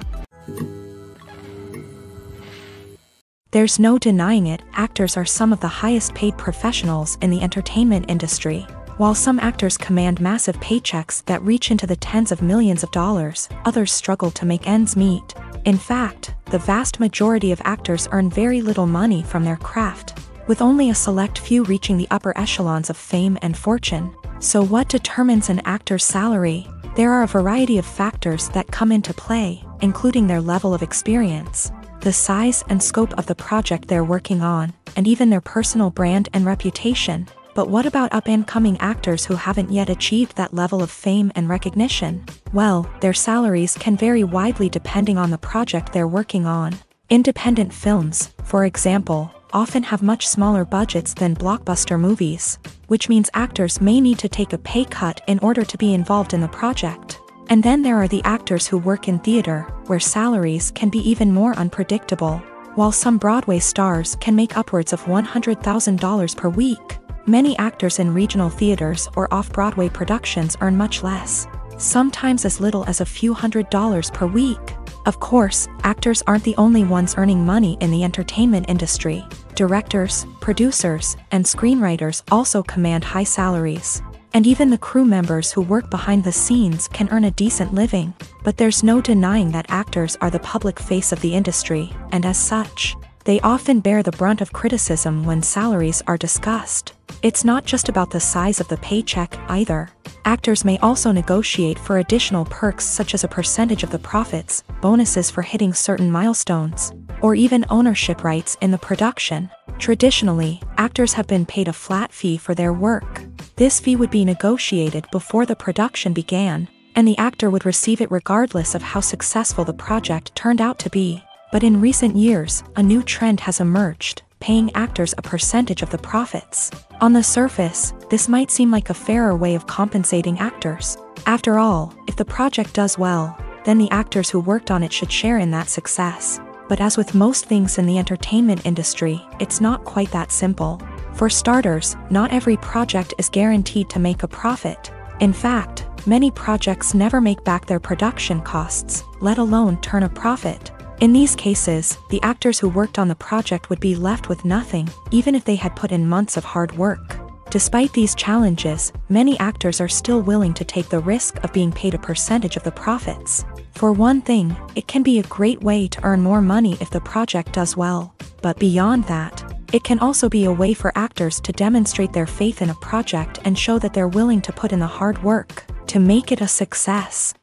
There's no denying it, actors are some of the highest paid professionals in the entertainment industry. While some actors command massive paychecks that reach into the tens of millions of dollars, others struggle to make ends meet. In fact, the vast majority of actors earn very little money from their craft, with only a select few reaching the upper echelons of fame and fortune. So what determines an actor's salary? There are a variety of factors that come into play, including their level of experience, the size and scope of the project they're working on, and even their personal brand and reputation. But what about up-and-coming actors who haven't yet achieved that level of fame and recognition? Well, their salaries can vary widely depending on the project they're working on. Independent films, for example, often have much smaller budgets than blockbuster movies, which means actors may need to take a pay cut in order to be involved in the project. And then there are the actors who work in theater, where salaries can be even more unpredictable. While some Broadway stars can make upwards of $100,000 per week, many actors in regional theaters or off-Broadway productions earn much less, sometimes as little as a few $100s per week. Of course, actors aren't the only ones earning money in the entertainment industry. Directors, producers, and screenwriters also command high salaries. And even the crew members who work behind the scenes can earn a decent living. But there's no denying that actors are the public face of the industry, and as such, they often bear the brunt of criticism when salaries are discussed. It's not just about the size of the paycheck, either. Actors may also negotiate for additional perks such as a percentage of the profits, bonuses for hitting certain milestones, or even ownership rights in the production. Traditionally, actors have been paid a flat fee for their work. This fee would be negotiated before the production began, and the actor would receive it regardless of how successful the project turned out to be. But in recent years, a new trend has emerged, paying actors a percentage of the profits. On the surface, this might seem like a fairer way of compensating actors. After all, if the project does well, then the actors who worked on it should share in that success. But as with most things in the entertainment industry, it's not quite that simple. For starters, not every project is guaranteed to make a profit. In fact, many projects never make back their production costs, let alone turn a profit. In these cases, the actors who worked on the project would be left with nothing, even if they had put in months of hard work. Despite these challenges, many actors are still willing to take the risk of being paid a percentage of the profits. For one thing, it can be a great way to earn more money if the project does well. But beyond that, it can also be a way for actors to demonstrate their faith in a project and show that they're willing to put in the hard work to make it a success.